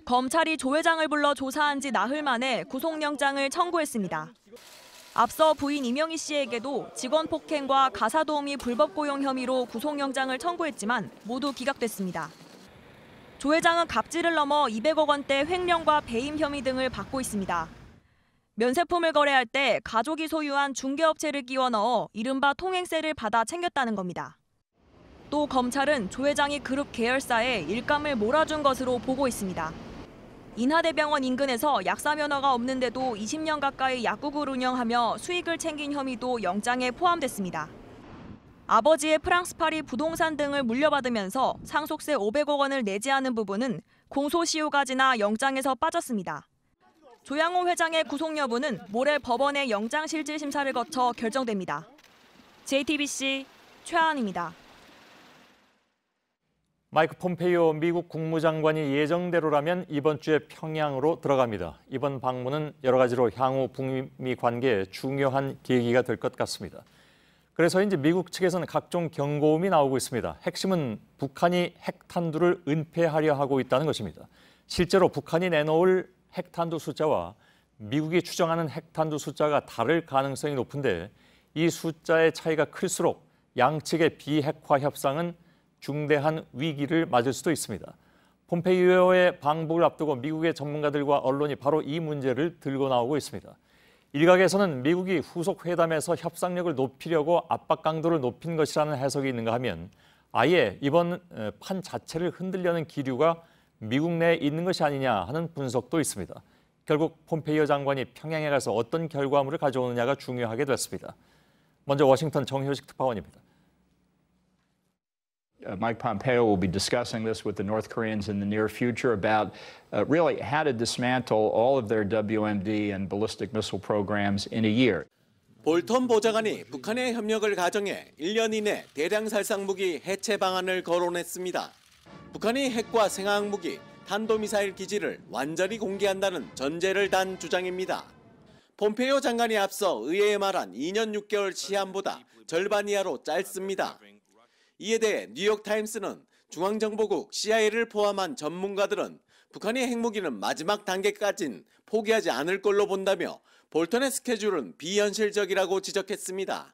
검찰이 조 회장을 불러 조사한 지 나흘 만에 구속영장을 청구했습니다. 앞서 부인 이명희 씨에게도 직원 폭행과 가사도우미 불법 고용 혐의로 구속영장을 청구했지만 모두 기각됐습니다. 조 회장은 갑질을 넘어 200억 원대 횡령과 배임 혐의 등을 받고 있습니다. 면세품을 거래할 때 가족이 소유한 중개업체를 끼워 넣어 이른바 통행세를 받아 챙겼다는 겁니다. 또 검찰은 조 회장이 그룹 계열사에 일감을 몰아준 것으로 보고 있습니다. 인하대병원 인근에서 약사 면허가 없는데도 20년 가까이 약국을 운영하며 수익을 챙긴 혐의도 영장에 포함됐습니다. 아버지의 프랑스 파리 부동산 등을 물려받으면서 상속세 500억 원을 내지 않은 부분은 공소시효가 지나 영장에서 빠졌습니다. 조양호 회장의 구속 여부는 모레 법원의 영장실질 심사를 거쳐 결정됩니다. JTBC 최하은입니다. 마이크 폼페이오 미국 국무장관이 예정대로라면 이번 주에 평양으로 들어갑니다. 이번 방문은 여러 가지로 향후 북미 관계에 중요한 계기가 될 것 같습니다. 그래서 이제 미국 측에서는 각종 경고음이 나오고 있습니다. 핵심은 북한이 핵탄두를 은폐하려 하고 있다는 것입니다. 실제로 북한이 내놓을 핵탄두 숫자와 미국이 추정하는 핵탄두 숫자가 다를 가능성이 높은데 이 숫자의 차이가 클수록 양측의 비핵화 협상은 중대한 위기를 맞을 수도 있습니다. 폼페이오의 방북을 앞두고 미국의 전문가들과 언론이 바로 이 문제를 들고 나오고 있습니다. 일각에서는 미국이 후속 회담에서 협상력을 높이려고 압박 강도를 높인 것이라는 해석이 있는가 하면 아예 이번 판 자체를 흔들려는 기류가 미국 내에 있는 것이 아니냐 하는 분석도 있습니다. 결국 폼페이오 장관이 평양에 가서 어떤 결과물을 가져오느냐가 중요하게 됐습니다. 먼저 워싱턴 정효식 특파원입니다. Mike Pompeo will be discussing this with the North Koreans in the near future about really how to dismantle all of their WMD and ballistic missile programs in a year. 볼턴 보좌관이 북한의 협력을 가정해 1년 이내 대량 살상 무기 해체 방안을 거론했습니다. 북한이 핵과 생화학 무기, 탄도미사일 기지를 완전히 공개한다는 전제를 단 주장입니다. 폼페이오 장관이 앞서 의회에 말한 2년 6개월 시한보다 절반 이하로 짧습니다. 이에 대해 뉴욕타임스는 중앙정보국 CIA를 포함한 전문가들은 북한의 핵무기는 마지막 단계까진 포기하지 않을 걸로 본다며 볼턴의 스케줄은 비현실적이라고 지적했습니다.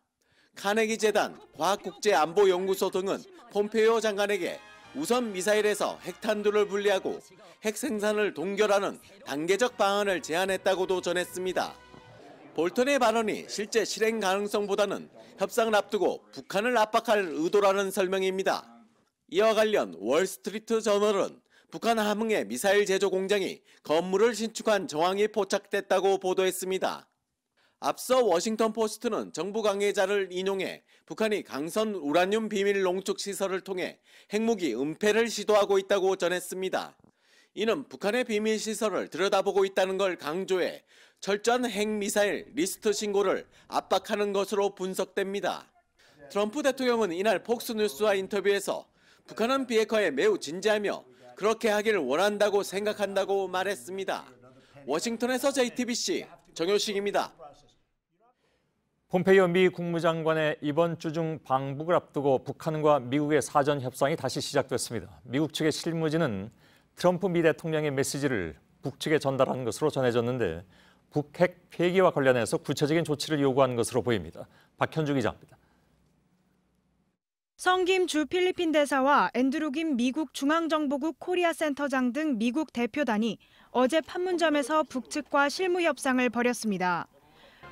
카네기 재단, 과학국제안보연구소 등은 폼페이오 장관에게 우선 미사일에서 핵탄두를 분리하고 핵 생산을 동결하는 단계적 방안을 제안했다고도 전했습니다. 볼턴의 발언이 실제 실행 가능성보다는 협상을 앞두고 북한을 압박할 의도라는 설명입니다. 이와 관련 월스트리트 저널은 북한 함흥의 미사일 제조 공장이 건물을 신축한 정황이 포착됐다고 보도했습니다. 앞서 워싱턴 포스트는 정부 관계자를 인용해 북한이 강선 우라늄 비밀 농축 시설을 통해 핵무기 은폐를 시도하고 있다고 전했습니다. 이는 북한의 비밀 시설을 들여다보고 있다는 걸 강조해 철저한 핵미사일 리스트 신고를 압박하는 것으로 분석됩니다. 트럼프 대통령은 이날 폭스뉴스와 인터뷰에서 북한은 비핵화에 매우 진지하며 그렇게 하기를 원한다고 생각한다고 말했습니다. 워싱턴에서 JTBC 정효식입니다. 폼페이오 미 국무장관의 이번 주 중 방북을 앞두고 북한과 미국의 사전 협상이 다시 시작됐습니다. 미국 측의 실무진은 트럼프 미 대통령의 메시지를 북측에 전달한 것으로 전해졌는데 북핵 폐기와 관련해서 구체적인 조치를 요구한 것으로 보입니다. 박현주 기자입니다. 성김 주 필리핀 대사와 앤드루 김 미국 중앙정보국 코리아 센터장 등 미국 대표단이 어제 판문점에서 북측과 실무 협상을 벌였습니다.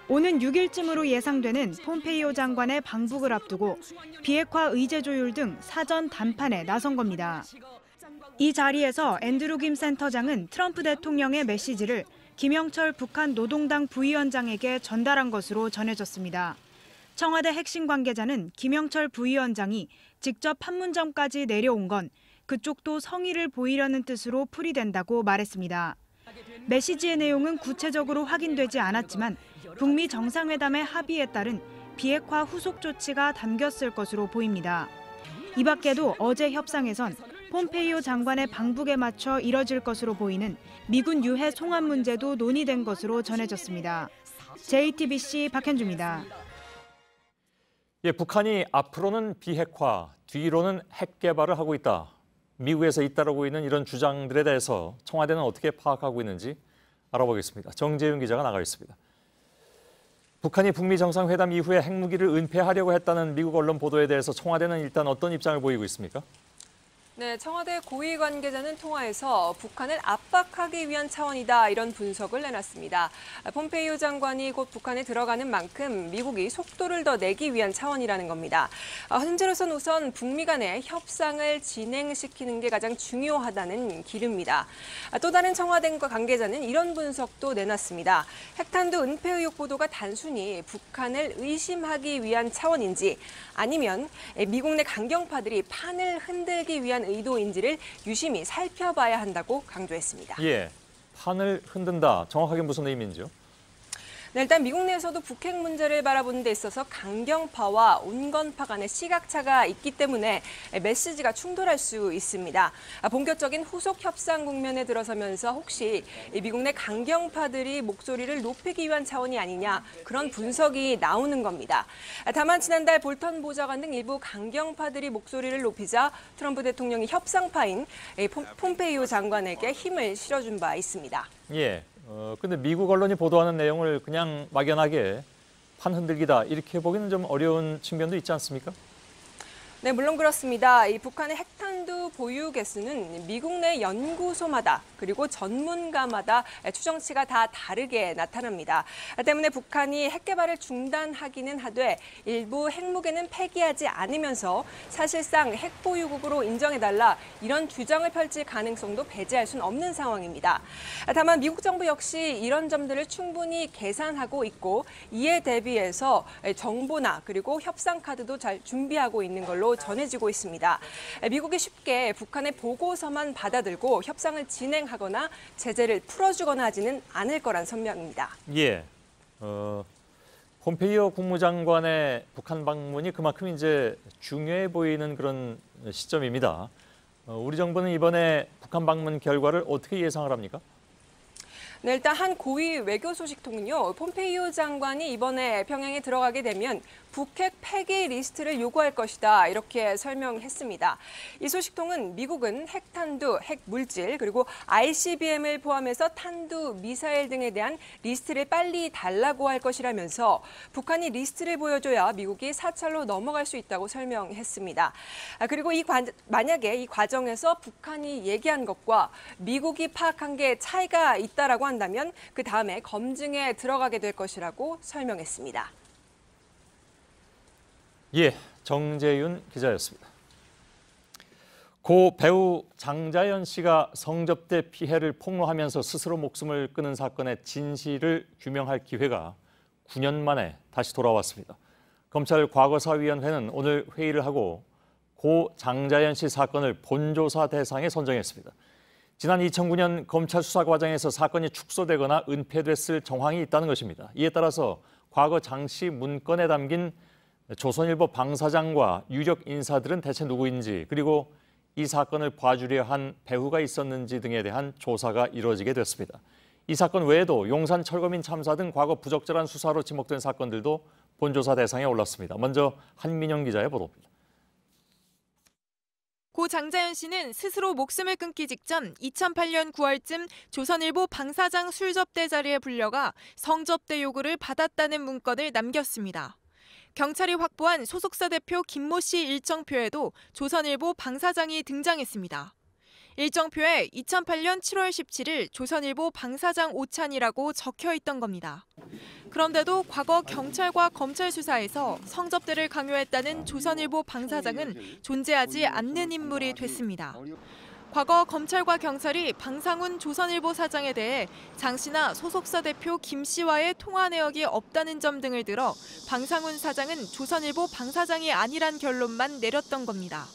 오는 6일쯤으로 예상되는 폼페이오 장관의 방북을 앞두고 비핵화 의제 조율 등 사전談판에 나선 겁니다. 이 자리에서 앤드루 김 센터장은 트럼프 대통령의 메시지를 김영철 북한 노동당 부위원장에게 전달한 것으로 전해졌습니다. 청와대 핵심 관계자는 김영철 부위원장이 직접 판문점까지 내려온 건 그쪽도 성의를 보이려는 뜻으로 풀이된다고 말했습니다. 메시지의 내용은 구체적으로 확인되지 않았지만 북미 정상회담의 합의에 따른 비핵화 후속 조치가 담겼을 것으로 보입니다. 이 밖에도 어제 협상에선 폼페이오 장관의 방북에 맞춰 이뤄질 것으로 보이는 미군 유해 송환 문제도 논의된 것으로 전해졌습니다. JTBC 박현주입니다. 북한이 앞으로는 비핵화, 뒤로는 핵 개발을 하고 있다. 미국에서 잇따르고 있는 이런 주장들에 대해서 청와대는 어떻게 파악하고 있는지 알아보겠습니다. 정재윤 기자가 나가 있습니다. 북한이 북미 정상회담 이후에 핵무기를 은폐하려고 했다는 미국 언론 보도에 대해서 청와대는 일단 어떤 입장을 보이고 있습니까? 네, 청와대 고위 관계자는 통화에서 북한을 압박하기 위한 차원이다 이런 분석을 내놨습니다. 폼페이오 장관이 곧 북한에 들어가는 만큼 미국이 속도를 더 내기 위한 차원이라는 겁니다. 현재로선 우선 북미 간의 협상을 진행시키는 게 가장 중요하다는 길입니다. 또 다른 청와대 관계자는 이런 분석도 내놨습니다. 핵탄두 은폐 의혹 보도가 단순히 북한을 의심하기 위한 차원인지 아니면 미국 내 강경파들이 판을 흔들기 위한 의도인지를 유심히 살펴봐야 한다고 강조했습니다. 예, 판을 흔든다. 정확하게 무슨 의미인지요? 네, 일단 미국 내에서도 북핵 문제를 바라보는 데 있어서 강경파와 온건파 간의 시각차가 있기 때문에 메시지가 충돌할 수 있습니다. 본격적인 후속 협상 국면에 들어서면서 혹시 미국 내 강경파들이 목소리를 높이기 위한 차원이 아니냐 그런 분석이 나오는 겁니다. 다만 지난달 볼턴 보좌관 등 일부 강경파들이 목소리를 높이자 트럼프 대통령이 협상파인 폼페이오 장관에게 힘을 실어준 바 있습니다. 예. 근데 미국 언론이 보도하는 내용을 그냥 막연하게 판 흔들기다 이렇게 보기는 좀 어려운 측면도 있지 않습니까? 네, 물론 그렇습니다. 이 북한의 핵탄두 보유 개수는 미국 내 연구소마다 그리고 전문가마다 추정치가 다 다르게 나타납니다. 때문에 북한이 핵 개발을 중단하기는 하되 일부 핵무기는 폐기하지 않으면서 사실상 핵 보유국으로 인정해달라 이런 주장을 펼칠 가능성도 배제할 수는 없는 상황입니다. 다만 미국 정부 역시 이런 점들을 충분히 계산하고 있고 이에 대비해서 정보나 그리고 협상 카드도 잘 준비하고 있는 걸로 전해지고 있습니다. 미국이 쉽게 북한의 보고서만 받아들고 협상을 진행하거나 제재를 풀어주거나 하지는 않을 거란 선명입니다. 예, 폼페이오 국무장관의 북한 방문이 그만큼 이제 중요해 보이는 그런 시점입니다. 우리 정부는 이번에 북한 방문 결과를 어떻게 예상을 합니까? 네, 일단 한 고위 외교 소식통은요. 폼페이오 장관이 이번에 평양에 들어가게 되면 북핵 폐기 리스트를 요구할 것이다 이렇게 설명했습니다. 이 소식통은 미국은 핵탄두, 핵물질 그리고 ICBM을 포함해서 탄두, 미사일 등에 대한 리스트를 빨리 달라고 할 것이라면서 북한이 리스트를 보여줘야 미국이 사찰로 넘어갈 수 있다고 설명했습니다. 그리고 만약에 이 과정에서 북한이 얘기한 것과 미국이 파악한 게 차이가 있다라고 한다면 그 다음에 검증에 들어가게 될 것이라고 설명했습니다. 예, 정재윤 기자였습니다. 고 배우 장자연 씨가 성접대 피해를 폭로하면서 스스로 목숨을 끊은 사건의 진실을 규명할 기회가 9년 만에 다시 돌아왔습니다. 검찰 과거사위원회는 오늘 회의를 하고 고 장자연 씨 사건을 본조사 대상에 선정했습니다. 지난 2009년 검찰 수사 과정에서 사건이 축소되거나 은폐됐을 정황이 있다는 것입니다. 이에 따라서 과거 장 씨 문건에 담긴 조선일보 방사장과 유력 인사들은 대체 누구인지 그리고 이 사건을 봐주려 한 배후가 있었는지 등에 대한 조사가 이루어지게 됐습니다. 이 사건 외에도 용산 철거민 참사 등 과거 부적절한 수사로 지목된 사건들도 본조사 대상에 올랐습니다. 먼저 한민영 기자의 보도입니다. 고 장자연 씨는 스스로 목숨을 끊기 직전 2008년 9월쯤 조선일보 방사장 술접대 자리에 불려가 성접대 요구를 받았다는 문건을 남겼습니다. 경찰이 확보한 소속사 대표 김모 씨 일정표에도 조선일보 방사장이 등장했습니다. 일정표에 2008년 7월 17일 조선일보 방사장 오찬이라고 적혀 있던 겁니다. 그런데도 과거 경찰과 검찰 수사에서 성접대를 강요했다는 조선일보 방사장은 존재하지 않는 인물이 됐습니다. 과거 검찰과 경찰이 방상훈 조선일보 사장에 대해 장 씨나 소속사 대표 김 씨와의 통화 내역이 없다는 점 등을 들어 방상훈 사장은 조선일보 방사장이 아니란 결론만 내렸던 겁니다.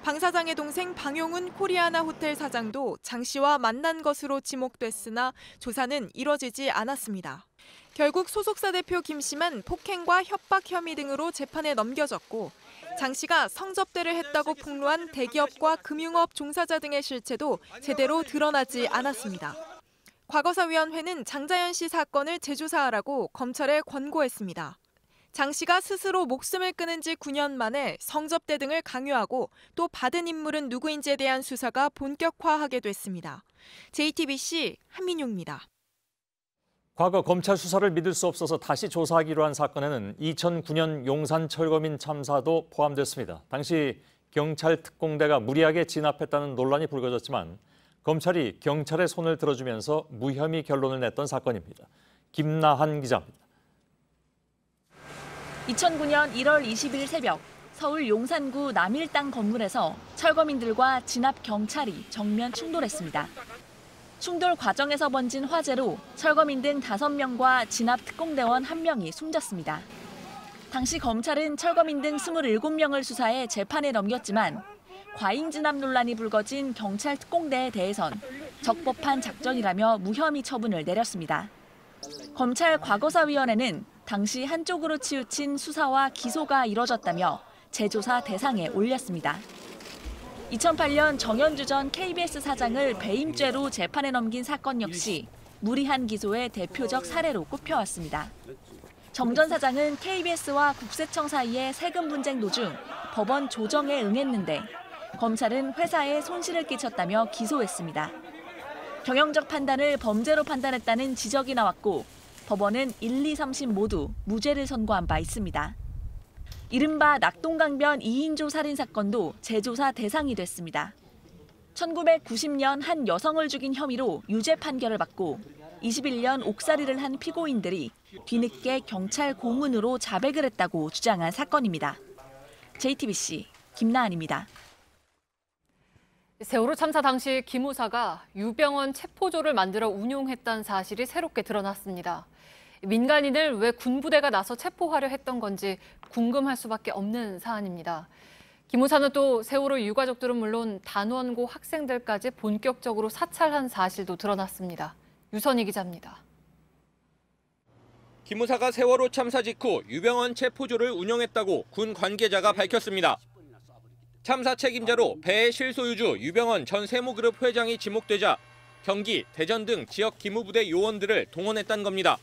방 사장의 동생 방용훈 코리아나 호텔 사장도 장 씨와 만난 것으로 지목됐으나 조사는 이뤄지지 않았습니다. 결국 소속사 대표 김 씨만 폭행과 협박 혐의 등으로 재판에 넘겨졌고 장 씨가 성접대를 했다고 폭로한 대기업과 금융업 종사자 등의 실체도 제대로 드러나지 않았습니다. 과거사위원회는 장자연 씨 사건을 재조사하라고 검찰에 권고했습니다. 장 씨가 스스로 목숨을 끊은 지 9년 만에 성접대 등을 강요하고 또 받은 인물은 누구인지에 대한 수사가 본격화하게 됐습니다. JTBC 한민용입니다. 과거 검찰 수사를 믿을 수 없어서 다시 조사하기로 한 사건에는 2009년 용산 철거민 참사도 포함됐습니다. 당시 경찰 특공대가 무리하게 진압했다는 논란이 불거졌지만 검찰이 경찰의 손을 들어주면서 무혐의 결론을 냈던 사건입니다. 김나한 기자입니다. 2009년 1월 20일 새벽 서울 용산구 남일당 건물에서 철거민들과 진압 경찰이 정면 충돌했습니다. 충돌 과정에서 번진 화재로 철거민 등 5명과 진압 특공대원 1명이 숨졌습니다. 당시 검찰은 철거민 등 27명을 수사해 재판에 넘겼지만 과잉 진압 논란이 불거진 경찰 특공대에 대해선 적법한 작전이라며 무혐의 처분을 내렸습니다. 검찰 과거사위원회는 당시 한쪽으로 치우친 수사와 기소가 이뤄졌다며 재조사 대상에 올렸습니다. 2008년 정현주 전 KBS 사장을 배임죄로 재판에 넘긴 사건 역시 무리한 기소의 대표적 사례로 꼽혀왔습니다. 정 전 사장은 KBS와 국세청 사이의 세금 분쟁 도중 법원 조정에 응했는데 검찰은 회사에 손실을 끼쳤다며 기소했습니다. 경영적 판단을 범죄로 판단했다는 지적이 나왔고 법원은 1, 2, 3심 모두 무죄를 선고한 바 있습니다. 이른바 낙동강변 2인조 살인사건도 재조사 대상이 됐습니다. 1990년 한 여성을 죽인 혐의로 유죄 판결을 받고 21년 옥살이를 한 피고인들이 뒤늦게 경찰 고문으로 자백을 했다고 주장한 사건입니다. JTBC 김나한입니다. 세월호 참사 당시 기무사가 유병언 체포조를 만들어 운용했다는 사실이 새롭게 드러났습니다. 민간인을 왜 군부대가 나서 체포하려 했던 건지 궁금할 수밖에 없는 사안입니다. 기무사는 또 세월호 유가족들은 물론 단원고 학생들까지 본격적으로 사찰한 사실도 드러났습니다. 유선희 기자입니다. 기무사가 세월호 참사 직후 유병언 체포조를 운영했다고 군 관계자가 밝혔습니다. 참사 책임자로 배의 실소유주 유병언 전 세무그룹 회장이 지목되자 경기, 대전 등 지역 기무부대 요원들을 동원했다는 겁니다.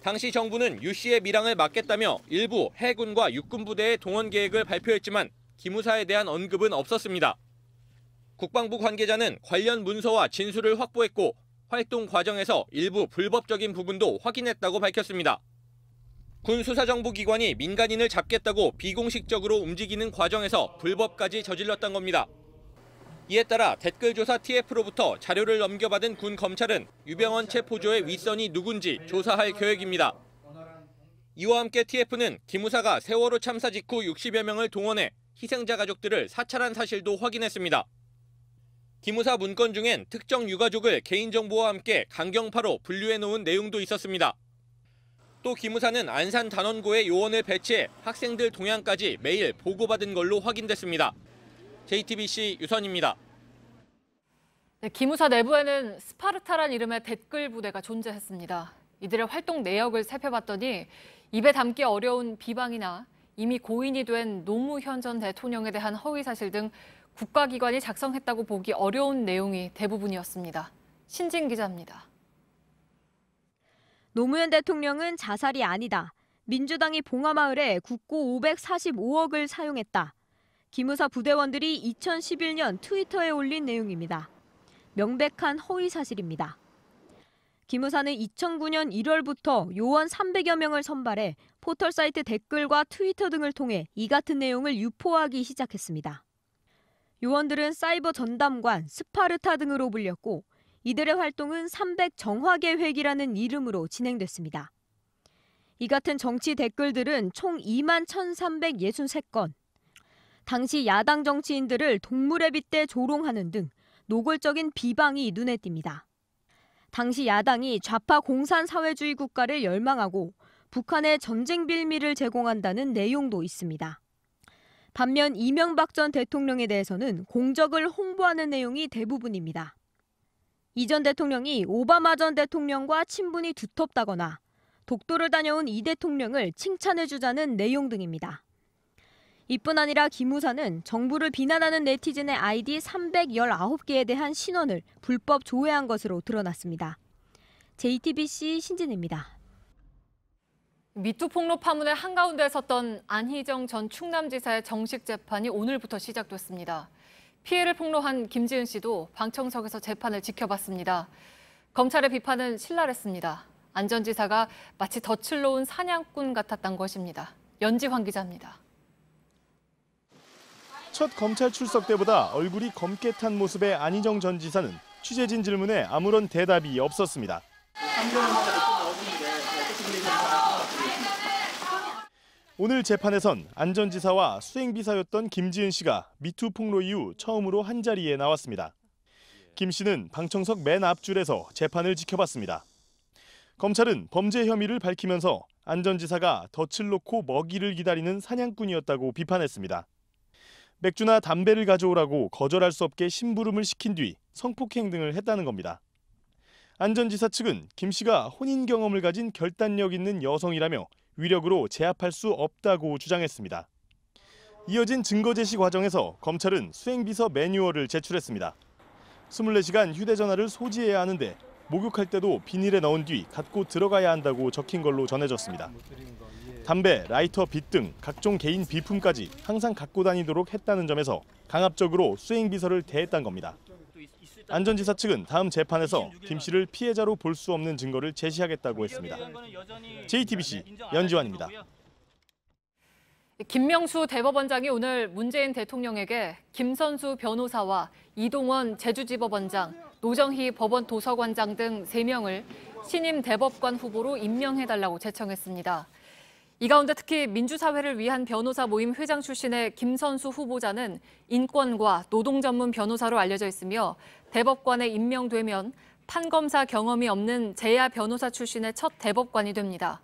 당시 정부는 유 씨의 밀항을 막겠다며 일부 해군과 육군부대의 동원 계획을 발표했지만 기무사에 대한 언급은 없었습니다. 국방부 관계자는 관련 문서와 진술을 확보했고 활동 과정에서 일부 불법적인 부분도 확인했다고 밝혔습니다. 군 수사정보기관이 민간인을 잡겠다고 비공식적으로 움직이는 과정에서 불법까지 저질렀던 겁니다. 이에 따라 댓글조사 TF로부터 자료를 넘겨받은 군 검찰은 유병언 체포조의 윗선이 누군지 조사할 계획입니다. 이와 함께 TF는 기무사가 세월호 참사 직후 60여 명을 동원해 희생자 가족들을 사찰한 사실도 확인했습니다. 기무사 문건 중엔 특정 유가족을 개인정보와 함께 강경파로 분류해놓은 내용도 있었습니다. 또 기무사는 안산 단원고에 요원을 배치해 학생들 동향까지 매일 보고받은 걸로 확인됐습니다. JTBC 유선입니다. 네, 기무사 내부에는 스파르타란 이름의 댓글 부대가 존재했습니다. 이들의 활동 내역을 살펴봤더니 입에 담기 어려운 비방이나 이미 고인이 된 노무현 전 대통령에 대한 허위 사실 등 국가기관이 작성했다고 보기 어려운 내용이 대부분이었습니다. 신진 기자입니다. 노무현 대통령은 자살이 아니다. 민주당이 봉화마을에 국고 545억을 사용했다. 기무사 부대원들이 2011년 트위터에 올린 내용입니다. 명백한 허위 사실입니다. 기무사는 2009년 1월부터 요원 300여 명을 선발해 포털 사이트 댓글과 트위터 등을 통해 이 같은 내용을 유포하기 시작했습니다. 요원들은 사이버 전담관, 스파르타 등으로 불렸고 이들의 활동은 300 정화계획이라는 이름으로 진행됐습니다. 이 같은 정치 댓글들은 총 21,363건. 당시 야당 정치인들을 동물에 빗대 조롱하는 등 노골적인 비방이 눈에 띕니다. 당시 야당이 좌파 공산사회주의 국가를 열망하고 북한에 전쟁 빌미를 제공한다는 내용도 있습니다. 반면 이명박 전 대통령에 대해서는 공적을 홍보하는 내용이 대부분입니다. 이 전 대통령이 오바마 전 대통령과 친분이 두텁다거나 독도를 다녀온 이 대통령을 칭찬해주자는 내용 등입니다. 이뿐 아니라 기무사는 정부를 비난하는 네티즌의 아이디 319개에 대한 신원을 불법 조회한 것으로 드러났습니다. JTBC 신진입니다. 미투 폭로 파문의 한가운데 섰던 안희정 전 충남지사의 정식 재판이 오늘부터 시작됐습니다. 피해를 폭로한 김지은 씨도 방청석에서 재판을 지켜봤습니다. 검찰의 비판은 신랄했습니다. 안 전 지사가 마치 덫을 놓은 사냥꾼 같았던 것입니다. 연지환 기자입니다. 첫 검찰 출석 때보다 얼굴이 검게 탄 모습의 안희정 전 지사는 취재진 질문에 아무런 대답이 없었습니다. 오늘 재판에선 안 전 지사와 수행비서였던 김지은 씨가 미투 폭로 이후 처음으로 한자리에 나왔습니다. 김 씨는 방청석 맨 앞줄에서 재판을 지켜봤습니다. 검찰은 범죄 혐의를 밝히면서 안 전 지사가 덫을 놓고 먹이를 기다리는 사냥꾼이었다고 비판했습니다. 맥주나 담배를 가져오라고 거절할 수 없게 심부름을 시킨 뒤 성폭행 등을 했다는 겁니다. 안 전 지사 측은 김 씨가 혼인 경험을 가진 결단력 있는 여성이라며 위력으로 제압할 수 없다고 주장했습니다. 이어진 증거 제시 과정에서 검찰은 수행비서 매뉴얼을 제출했습니다. 24시간 휴대전화를 소지해야 하는데 목욕할 때도 비닐에 넣은 뒤 갖고 들어가야 한다고 적힌 걸로 전해졌습니다. 담배, 라이터, 빗 등 각종 개인 비품까지 항상 갖고 다니도록 했다는 점에서 강압적으로 수행비서를 대했다는 겁니다. 안 전 지사 측은 다음 재판에서 김 씨를 피해자로 볼 수 없는 증거를 제시하겠다고 했습니다. JTBC 연지환입니다. 김명수 대법원장이 오늘 문재인 대통령에게 김선수 변호사와 이동원 제주지법원장, 노정희 법원 도서관장 등 3명을 신임 대법관 후보로 임명해달라고 제청했습니다. 이 가운데 특히 민주사회를 위한 변호사 모임 회장 출신의 김선수 후보자는 인권과 노동 전문 변호사로 알려져 있으며 대법관에 임명되면 판검사 경험이 없는 재야 변호사 출신의 첫 대법관이 됩니다.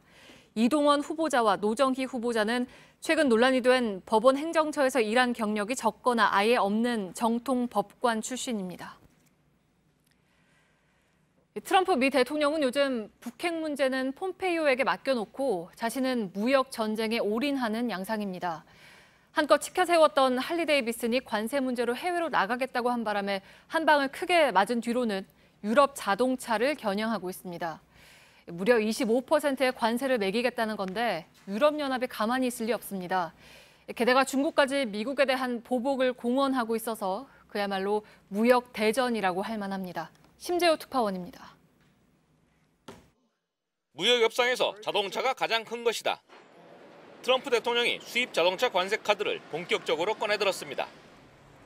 이동원 후보자와 노정희 후보자는 최근 논란이 된 법원 행정처에서 일한 경력이 적거나 아예 없는 정통 법관 출신입니다. 트럼프 미 대통령은 요즘 북핵 문제는 폼페이오에게 맡겨놓고 자신은 무역 전쟁에 올인하는 양상입니다. 한껏 치켜세웠던 할리 데이비슨이 관세 문제로 해외로 나가겠다고 한 바람에 한 방을 크게 맞은 뒤로는 유럽 자동차를 겨냥하고 있습니다. 무려 25%의 관세를 매기겠다는 건데 유럽연합이 가만히 있을 리 없습니다. 게다가 중국까지 미국에 대한 보복을 공언하고 있어서 그야말로 무역 대전이라고 할 만합니다. 심재호 특파원입니다. 무역 협상에서 자동차가 가장 큰 것이다. 트럼프 대통령이 수입 자동차 관세 카드를 본격적으로 꺼내들었습니다.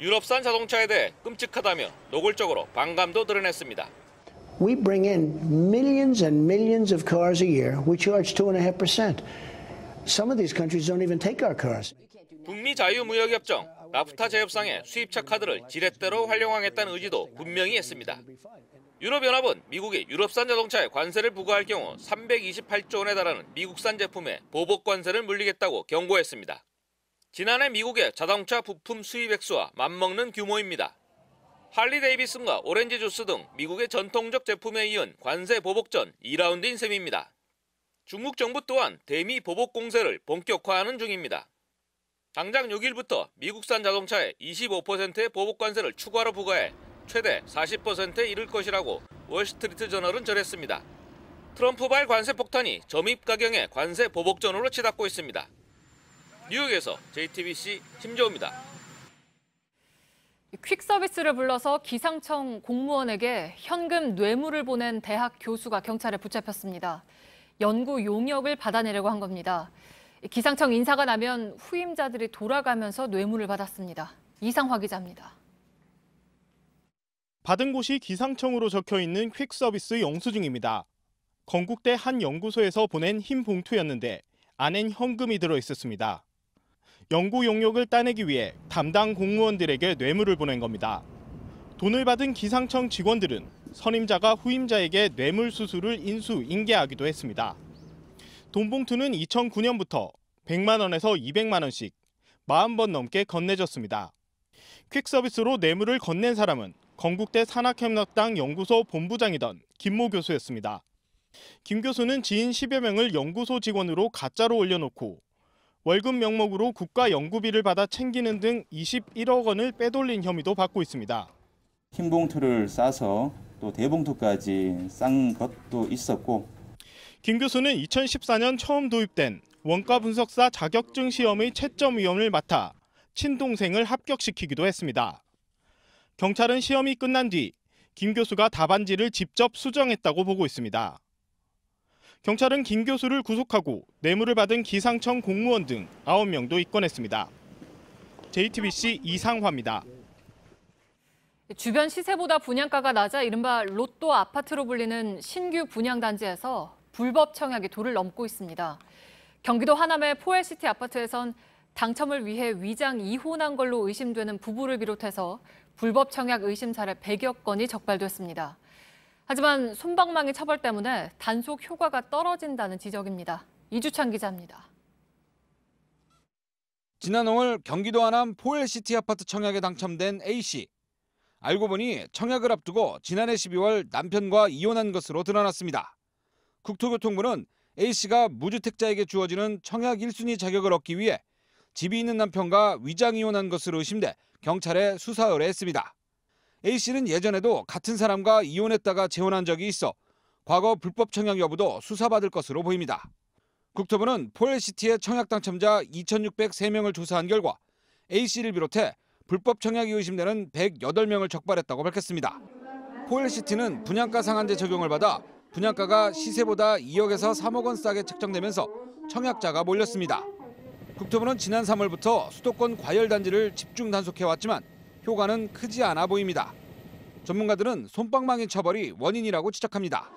유럽산 자동차에 대해 끔찍하다며 노골적으로 반감도 드러냈습니다. We bring in millions and millions of cars a year. We charge 2.5%. Some of these countries don't even take our cars. 북미 자유무역협정, 나프타 재협상에 수입차 카드를 지렛대로 활용하겠다는 의지도 분명히 했습니다. 유럽연합은 미국이 유럽산 자동차에 관세를 부과할 경우 328조 원에 달하는 미국산 제품에 보복 관세를 물리겠다고 경고했습니다. 지난해 미국의 자동차 부품 수입 액수와 맞먹는 규모입니다. 할리 데이비슨과 오렌지 주스 등 미국의 전통적 제품에 이은 관세 보복전 2라운드인 셈입니다. 중국 정부 또한 대미 보복 공세를 본격화하는 중입니다. 당장 6일부터 미국산 자동차에 25%의 보복 관세를 추가로 부과해 최대 40%에 이를 것이라고 월스트리트 저널은 전했습니다. 트럼프발 관세 폭탄이 점입 가경의 관세 보복전으로 치닫고 있습니다. 뉴욕에서 JTBC 심재호입니다. 퀵 서비스를 불러서 기상청 공무원에게 현금 뇌물을 보낸 대학 교수가 경찰에 붙잡혔습니다. 연구 용역을 받아내려고 한 겁니다. 기상청 인사가 나면 후임자들이 돌아가면서 뇌물을 받았습니다. 이상화 기자입니다. 받은 곳이 기상청으로 적혀있는 퀵 서비스 영수증입니다. 건국대 한 연구소에서 보낸 흰 봉투였는데 안엔 현금이 들어있었습니다. 연구 용역을 따내기 위해 담당 공무원들에게 뇌물을 보낸 겁니다. 돈을 받은 기상청 직원들은 선임자가 후임자에게 뇌물 수수를 인수인계하기도 했습니다. 돈 봉투는 2009년부터 100만 원에서 200만 원씩 40번 넘게 건네졌습니다. 퀵 서비스로 뇌물을 건넨 사람은 건국대 산학협력당 연구소 본부장이던 김모 교수였습니다. 김 교수는 지인 10여 명을 연구소 직원으로 가짜로 올려놓고 월급 명목으로 국가 연구비를 받아 챙기는 등 21억 원을 빼돌린 혐의도 받고 있습니다. 흰 봉투를 싸서 또 대봉투까지 싼 것도 있었고. 김 교수는 2014년 처음 도입된 원가 분석사 자격증 시험의 채점 위원을 맡아 친동생을 합격시키기도 했습니다. 경찰은 시험이 끝난 뒤 김 교수가 답안지를 직접 수정했다고 보고 있습니다. 경찰은 김 교수를 구속하고 뇌물을 받은 기상청 공무원 등 9명도 입건했습니다. JTBC 이상화입니다. 주변 시세보다 분양가가 낮아 이른바 로또 아파트로 불리는 신규 분양단지에서 불법 청약이 도를 넘고 있습니다. 경기도 하남의 포엘시티 아파트에선 당첨을 위해 위장 이혼한 걸로 의심되는 부부를 비롯해서 불법 청약 의심 사례 100여 건이 적발됐습니다. 하지만 솜방망이 처벌 때문에 단속 효과가 떨어진다는 지적입니다. 이주찬 기자입니다. 지난 5월 경기도 하남 포엘시티 아파트 청약에 당첨된 A씨. 알고 보니 청약을 앞두고 지난해 12월 남편과 이혼한 것으로 드러났습니다. 국토교통부는 A씨가 무주택자에게 주어지는 청약 1순위 자격을 얻기 위해 집이 있는 남편과 위장 이혼한 것으로 의심돼 경찰에 수사 의뢰했습니다. A씨는 예전에도 같은 사람과 이혼했다가 재혼한 적이 있어 과거 불법 청약 여부도 수사받을 것으로 보입니다. 국토부는 포엘시티의 청약 당첨자 2,603명을 조사한 결과 A씨를 비롯해 불법 청약이 의심되는 108명을 적발했다고 밝혔습니다. 포엘시티는 분양가 상한제 적용을 받아 분양가가 시세보다 2억에서 3억 원 싸게 책정되면서 청약자가 몰렸습니다. 국토부는 지난 3월부터 수도권 과열 단지를 집중 단속해왔지만 효과는 크지 않아 보입니다. 전문가들은 솜방망이 처벌이 원인이라고 지적합니다.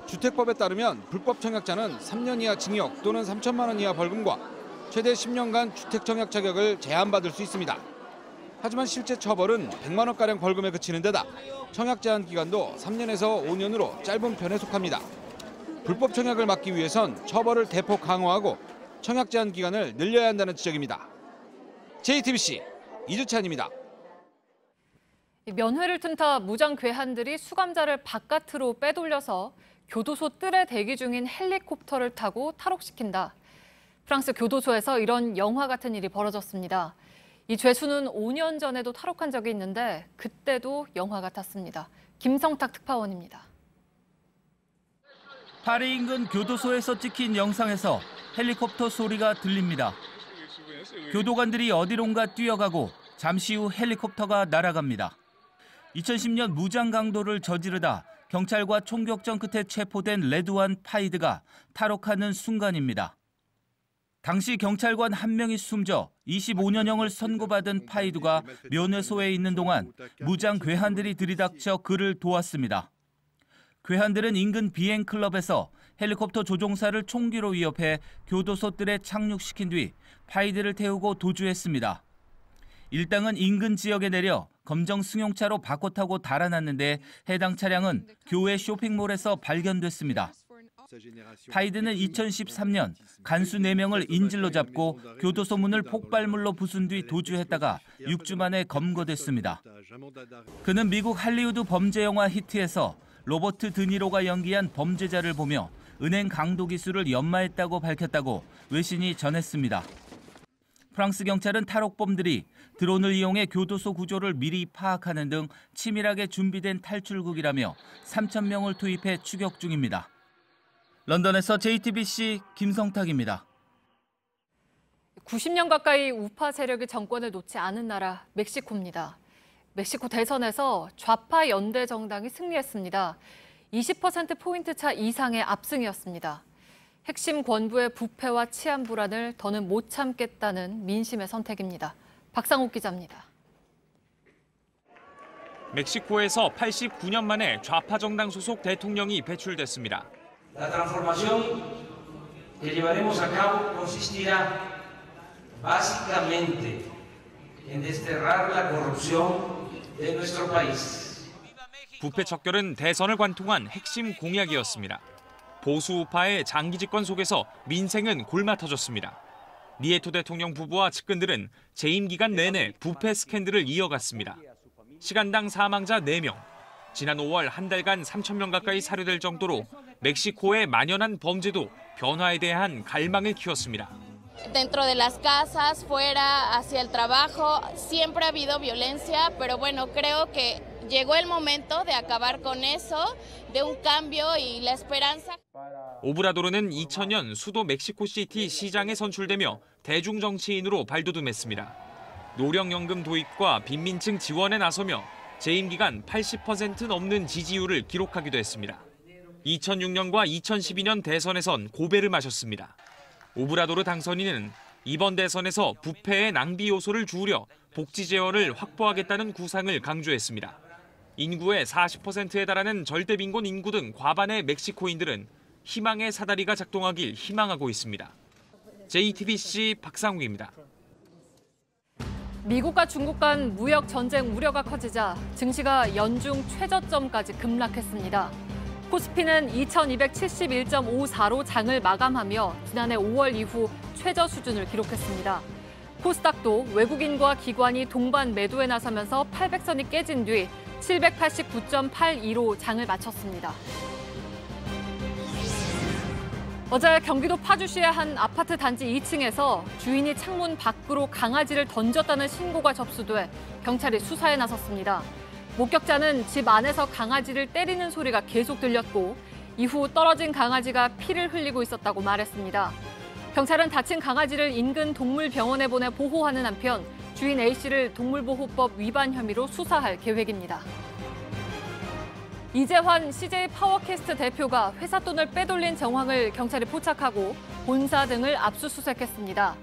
주택법에 따르면 불법 청약자는 3년 이하 징역 또는 3천만 원 이하 벌금과 최대 10년간 주택 청약 자격을 제한받을 수 있습니다. 하지만 실제 처벌은 100만 원가량 벌금에 그치는 데다 청약 제한 기간도 3년에서 5년으로 짧은 편에 속합니다. 불법 청약을 막기 위해선 처벌을 대폭 강화하고 청약 제한 기간을 늘려야 한다는 지적입니다. JTBC 이주찬입니다. 면회를 틈타 무장 괴한들이 수감자를 바깥으로 빼돌려서 교도소 뜰에 대기 중인 헬리콥터를 타고 탈옥시킨다. 프랑스 교도소에서 이런 영화 같은 일이 벌어졌습니다. 이 죄수는 5년 전에도 탈옥한 적이 있는데 그때도 영화 같았습니다. 김성탁 특파원입니다. 파리 인근 교도소에서 찍힌 영상에서 헬리콥터 소리가 들립니다. 교도관들이 어디론가 뛰어가고 잠시 후 헬리콥터가 날아갑니다. 2010년 무장 강도를 저지르다 경찰과 총격전 끝에 체포된 레드완 파이드가 탈옥하는 순간입니다. 당시 경찰관 한 명이 숨져 25년형을 선고받은 파이드가 면회소에 있는 동안 무장 괴한들이 들이닥쳐 그를 도왔습니다. 괴한들은 인근 비행클럽에서 헬리콥터 조종사를 총기로 위협해 교도소 뜰에 착륙시킨 뒤 파이드를 태우고 도주했습니다. 일당은 인근 지역에 내려 검정 승용차로 바꿔 타고 달아났는데 해당 차량은 교회 쇼핑몰에서 발견됐습니다. 파이드는 2013년 간수 4명을 인질로 잡고 교도소 문을 폭발물로 부순 뒤 도주했다가 6주 만에 검거됐습니다. 그는 미국 할리우드 범죄 영화 히트에서 로버트 드니로가 연기한 범죄자를 보며 은행 강도 기술을 연마했다고 밝혔다고 외신이 전했습니다. 프랑스 경찰은 탈옥범들이 드론을 이용해 교도소 구조를 미리 파악하는 등 치밀하게 준비된 탈출극이라며 3,000명을 투입해 추격 중입니다. 런던에서 JTBC 김성탁입니다. 90년 가까이 우파 세력이 정권을 놓지 않은 나라 멕시코입니다. 멕시코 대선에서 좌파 연대 정당이 승리했습니다. 20%포인트 차 이상의 압승이었습니다. 핵심 권부의 부패와 치안 불안을 더는 못 참겠다는 민심의 선택입니다. 박상욱 기자입니다. 멕시코에서 89년 만에 좌파 정당 소속 대통령이 배출됐습니다. La transformación que llevaremos a cabo consistirá básicamente en desterrar la corrupción de nuestro país. 부패 척결은 대선을 관통한 핵심 공약이었습니다. 보수 우파의 장기 집권 속에서 민생은 골마터졌습니다. 니에토 대통령 부부와 측근들은 재임 기간 내내 부패 스캔들을 이어갔습니다. 시간당 사망자 4명, 지난 5월 한 달간 3,000명 가까이 사료될 정도로 멕시코의 만연한 범죄도 변화에 대한 갈망을 키웠습니다. Dentro de las casas, fuera, hacia el trabajo, siempre ha habido violencia, pero bueno, creo que llegó el momento de acabar con eso, de un cambio y la esperanza. 오브라도르는 2000년 수도 멕시코시티 시장에 선출되며 대중정치인으로 발돋움했습니다. 노령연금 도입과 빈민층 지원에 나서며 재임 기간 80% 넘는 지지율을 기록하기도 했습니다. 2006년과 2012년 대선에선 고배를 마셨습니다. 오브라도르 당선인은 이번 대선에서 부패의 낭비 요소를 줄여 복지 재원을 확보하겠다는 구상을 강조했습니다. 인구의 40%에 달하는 절대빈곤 인구 등 과반의 멕시코인들은 희망의 사다리가 작동하길 희망하고 있습니다. JTBC 박상욱입니다. 미국과 중국 간 무역 전쟁 우려가 커지자 증시가 연중 최저점까지 급락했습니다. 코스피는 2271.54로 장을 마감하며 지난해 5월 이후 최저 수준을 기록했습니다. 코스닥도 외국인과 기관이 동반 매도에 나서면서 800선이 깨진 뒤 789.82로 장을 마쳤습니다. 어제 경기도 파주시의 한 아파트 단지 2층에서 주인이 창문 밖으로 강아지를 던졌다는 신고가 접수돼 경찰이 수사에 나섰습니다. 목격자는 집 안에서 강아지를 때리는 소리가 계속 들렸고 이후 떨어진 강아지가 피를 흘리고 있었다고 말했습니다. 경찰은 다친 강아지를 인근 동물병원에 보내 보호하는 한편 주인 A씨를 동물보호법 위반 혐의로 수사할 계획입니다. 이재환 CJ 파워캐스트 대표가 회사 돈을 빼돌린 정황을 경찰이 포착하고 본사 등을 압수수색했습니다.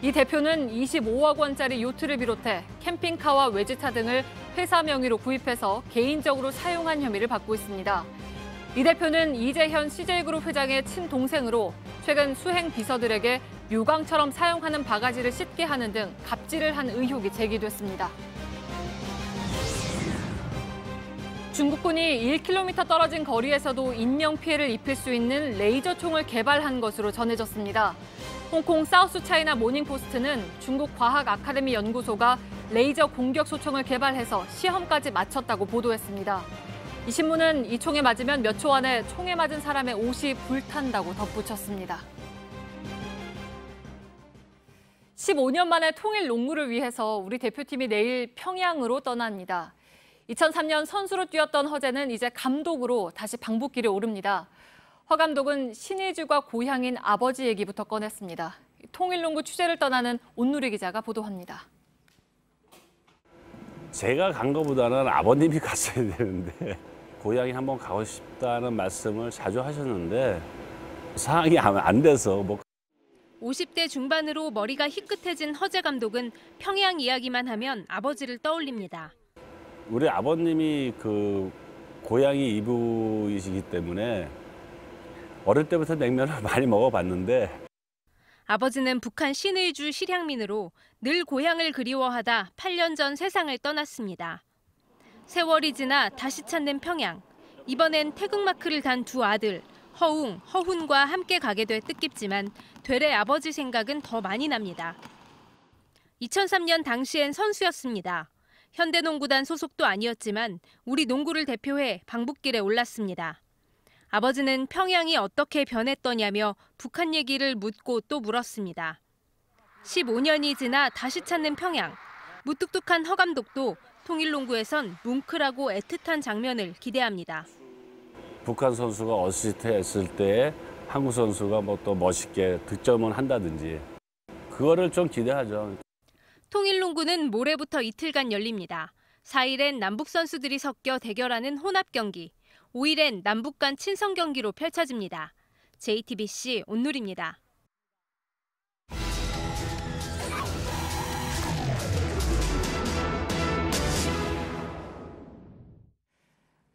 이 대표는 25억 원짜리 요트를 비롯해 캠핑카와 외제차 등을 회사 명의로 구입해서 개인적으로 사용한 혐의를 받고 있습니다. 이 대표는 이재현 CJ그룹 회장의 친동생으로 최근 수행 비서들에게 유광처럼 사용하는 바가지를 씻게 하는 등 갑질을 한 의혹이 제기됐습니다. 중국군이 1km 떨어진 거리에서도 인명피해를 입힐 수 있는 레이저총을 개발한 것으로 전해졌습니다. 홍콩 사우스 차이나 모닝포스트는 중국 과학 아카데미 연구소가 레이저 공격 소총을 개발해서 시험까지 마쳤다고 보도했습니다. 이 신문은 이 총에 맞으면 몇 초 안에 총에 맞은 사람의 옷이 불탄다고 덧붙였습니다. 15년 만에 통일 농구를 위해서 우리 대표팀이 내일 평양으로 떠납니다. 2003년 선수로 뛰었던 허재는 이제 감독으로 다시 방북길에 오릅니다. 허 감독은 신의주가 고향인 아버지 얘기부터 꺼냈습니다. 통일농구 취재를 떠나는 온누리 기자가 보도합니다. 제가 간 것보다는 아버님이 갔어야 되는데 고향에 한번 가고 싶다는 말씀을 자주 하셨는데 상황이 안 돼서 50대 중반으로 머리가 희끗해진 허재 감독은 평양 이야기만 하면 아버지를 떠올립니다. 우리 아버님이 그 고향이 이북이시기 때문에 어릴 때부터 냉면을 많이 먹어봤는데 아버지는 북한 신의주 실향민으로 늘 고향을 그리워하다 8년 전 세상을 떠났습니다. 세월이 지나 다시 찾는 평양. 이번엔 태극마크를 단 두 아들 허웅, 허훈과 함께 가게 돼 뜻깊지만 되레 아버지 생각은 더 많이 납니다. 2003년 당시엔 선수였습니다. 현대농구단 소속도 아니었지만 우리 농구를 대표해 방북길에 올랐습니다. 아버지는 평양이 어떻게 변했더냐며 북한 얘기를 묻고 또 물었습니다. 15년이 지나 다시 찾는 평양. 무뚝뚝한 허 감독도 통일농구에선 뭉클하고 애틋한 장면을 기대합니다. 북한 선수가 어시스트했을 때 한국 선수가 뭐 또 멋있게 득점을 한다든지 그거를 좀 기대하죠. 통일농구는 모레부터 이틀간 열립니다. 4일엔 남북 선수들이 섞여 대결하는 혼합 경기, 5일엔 남북 간 친선 경기로 펼쳐집니다. JTBC 온누리입니다.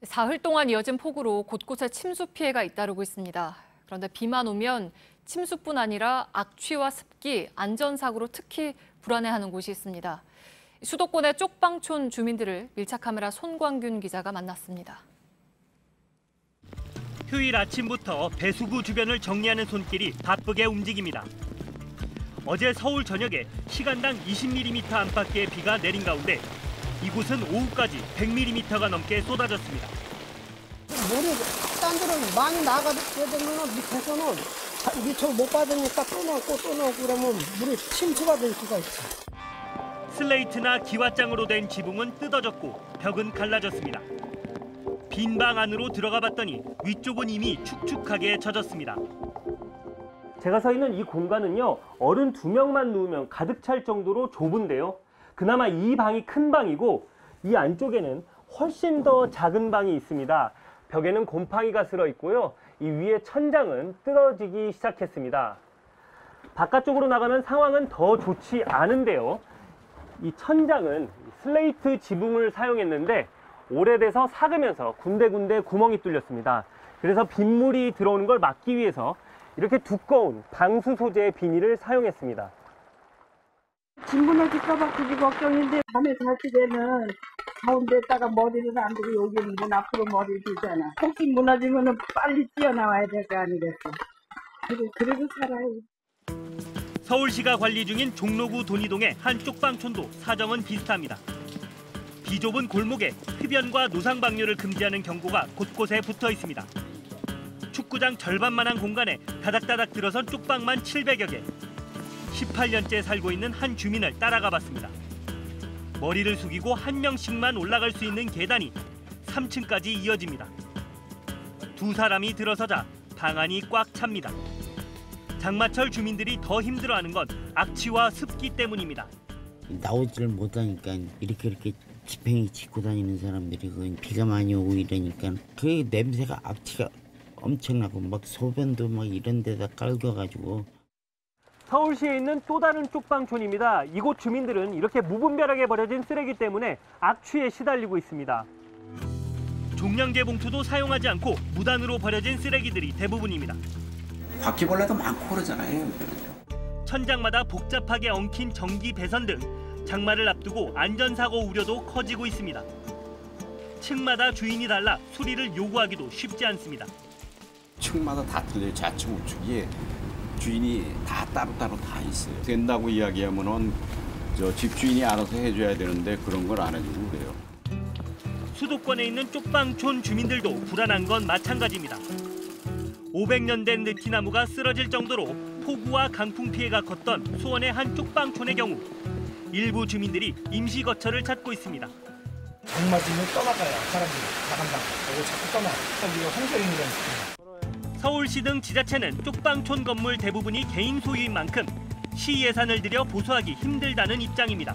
사흘 동안 이어진 폭우로 곳곳에 침수 피해가 잇따르고 있습니다. 그런데 비만 오면 침수뿐 아니라 악취와 습기, 안전사고로 특히 불안해하는 곳이 있습니다. 수도권의 쪽방촌 주민들을 밀착카메라 손광균 기자가 만났습니다. 휴일 아침부터 배수구 주변을 정리하는 손길이 바쁘게 움직입니다. 어제 서울 저녁에 시간당 20mm 안팎의 비가 내린 가운데 이곳은 오후까지 100mm가 넘게 쏟아졌습니다. 물이 딴 데로 많이 나가게 되면 밑에서는 미처 못 받으니까 또 넣고 그러면 물이 침수가 될 수가 있어. 슬레이트나 기와장으로 된 지붕은 뜯어졌고 벽은 갈라졌습니다. 빈 방 안으로 들어가 봤더니 위쪽은 이미 축축하게 젖었습니다. 제가 서 있는 이 공간은요, 어른 2명만 누우면 가득 찰 정도로 좁은데요. 그나마 이 방이 큰 방이고 이 안쪽에는 훨씬 더 작은 방이 있습니다. 벽에는 곰팡이가 쓸어 있고요. 이 위에 천장은 뜯어지기 시작했습니다. 바깥쪽으로 나가면 상황은 더 좋지 않은데요. 이 천장은 슬레이트 지붕을 사용했는데 오래돼서 삭으면서 군데군데 구멍이 뚫렸습니다. 그래서 빗물이 들어오는 걸 막기 위해서 이렇게 두꺼운 방수 소재의 비닐을 사용했습니다. 집 무너질까봐 그게 걱정인데 밤에 잘 때는 가운데다가 머리를 안 두고 여기는 문 앞으로 머리를 두잖아. 혹시 무너지면 빨리 뛰어나와야 될 거 아니겠어. 그래도 살아요. 서울시가 관리 중인 종로구 돈이동의 한 쪽방촌도 사정은 비슷합니다. 비좁은 골목에 흡연과 노상 방류를 금지하는 경고가 곳곳에 붙어 있습니다. 축구장 절반만한 공간에 다닥다닥 들어선 쪽방만 700여 개. 18년째 살고 있는 한 주민을 따라가 봤습니다. 머리를 숙이고 한 명씩만 올라갈 수 있는 계단이 3층까지 이어집니다. 두 사람이 들어서자 방 안이 꽉 찹니다. 장마철 주민들이 더 힘들어하는 건 악취와 습기 때문입니다. 나오지를 못하니까 이렇게 지팽이 짚고 다니는 사람들이 비가 많이 오고 이러니까 그 냄새가 악취가 엄청나고 막 소변도 막 이런 데다 깔겨가지고. 서울시에 있는 또 다른 쪽방촌입니다. 이곳 주민들은 이렇게 무분별하게 버려진 쓰레기 때문에 악취에 시달리고 있습니다. 종량제 봉투도 사용하지 않고 무단으로 버려진 쓰레기들이 대부분입니다. 바퀴벌레도 많고 그러잖아요. 천장마다 복잡하게 엉킨 전기 배선 등 장마를 앞두고 안전사고 우려도 커지고 있습니다. 층마다 주인이 달라 수리를 요구하기도 쉽지 않습니다. 층마다 다 틀려요. 좌측 우측이 주인이 다 따로따로 다 있어요. 된다고 이야기하면은 집주인이 알아서 해줘야 되는데 그런 걸 안 해주고 그래요. 수도권에 있는 쪽방촌 주민들도 불안한 건 마찬가지입니다. 500년 된 느티나무가 쓰러질 정도로 폭우와 강풍 피해가 컸던 수원의 한 쪽방촌의 경우 일부 주민들이 임시 거처를 찾고 있습니다. 장 맞으면 떠나가요. 사람들이 나간다. 그리고 자꾸 떠나. 여기가 홍대인이라는. 서울시 등 지자체는 쪽방촌 건물 대부분이 개인 소유인 만큼 시 예산을 들여 보수하기 힘들다는 입장입니다.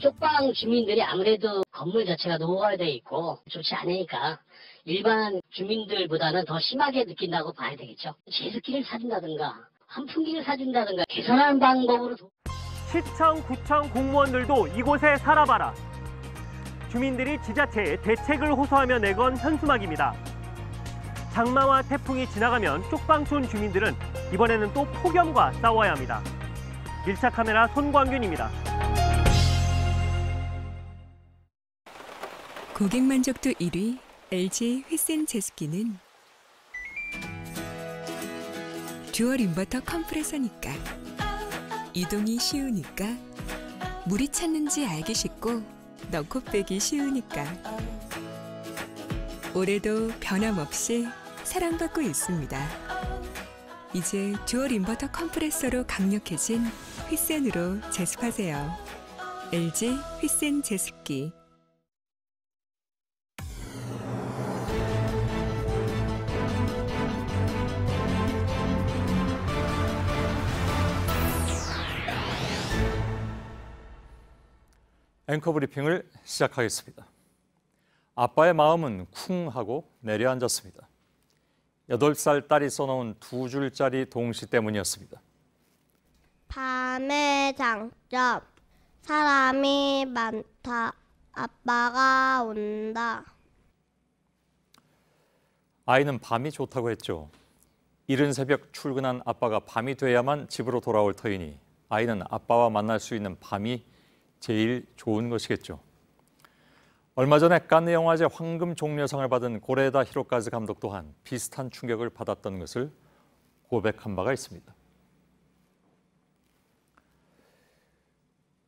쪽방 주민들이 아무래도 건물 자체가 노후화되어 있고 좋지 않으니까 일반 주민들보다는 더 심하게 느낀다고 봐야 되겠죠. 제습기를 사준다든가 환풍기를 사준다든가 개선하는 방법으로. 시청, 구청 공무원들도 이곳에 살아봐라. 주민들이 지자체에 대책을 호소하며 내건 현수막입니다. 장마와 태풍이 지나가면 쪽방촌 주민들은 이번에는 또 폭염과 싸워야 합니다. 1차 카메라 손광균입니다. 고객 만족도 1위 LG 휘센 제습기는 듀얼 인버터 컴프레서니까, 이동이 쉬우니까, 물이 찼는지 알기 쉽고 넣고 빼기 쉬우니까. 올해도 변함없이 사랑받고 있습니다. 이제 듀얼 인버터 컴프레서로 강력해진 휘센으로 제습하세요. LG 휘센 제습기. 앵커 브리핑을 시작하겠습니다. 아빠의 마음은 쿵 하고 내려앉았습니다. 8살 딸이 써놓은 2줄짜리 동시 때문이었습니다. 밤의 장점, 사람이 많다. 아빠가 온다. 아이는 밤이 좋다고 했죠. 이른 새벽 출근한 아빠가 밤이 돼야만 집으로 돌아올 터이니 아이는 아빠와 만날 수 있는 밤이 제일 좋은 것이겠죠. 얼마 전에 칸느 영화제 황금 종려상을 받은 고레다 히로카즈 감독 또한 비슷한 충격을 받았던 것을 고백한 바가 있습니다.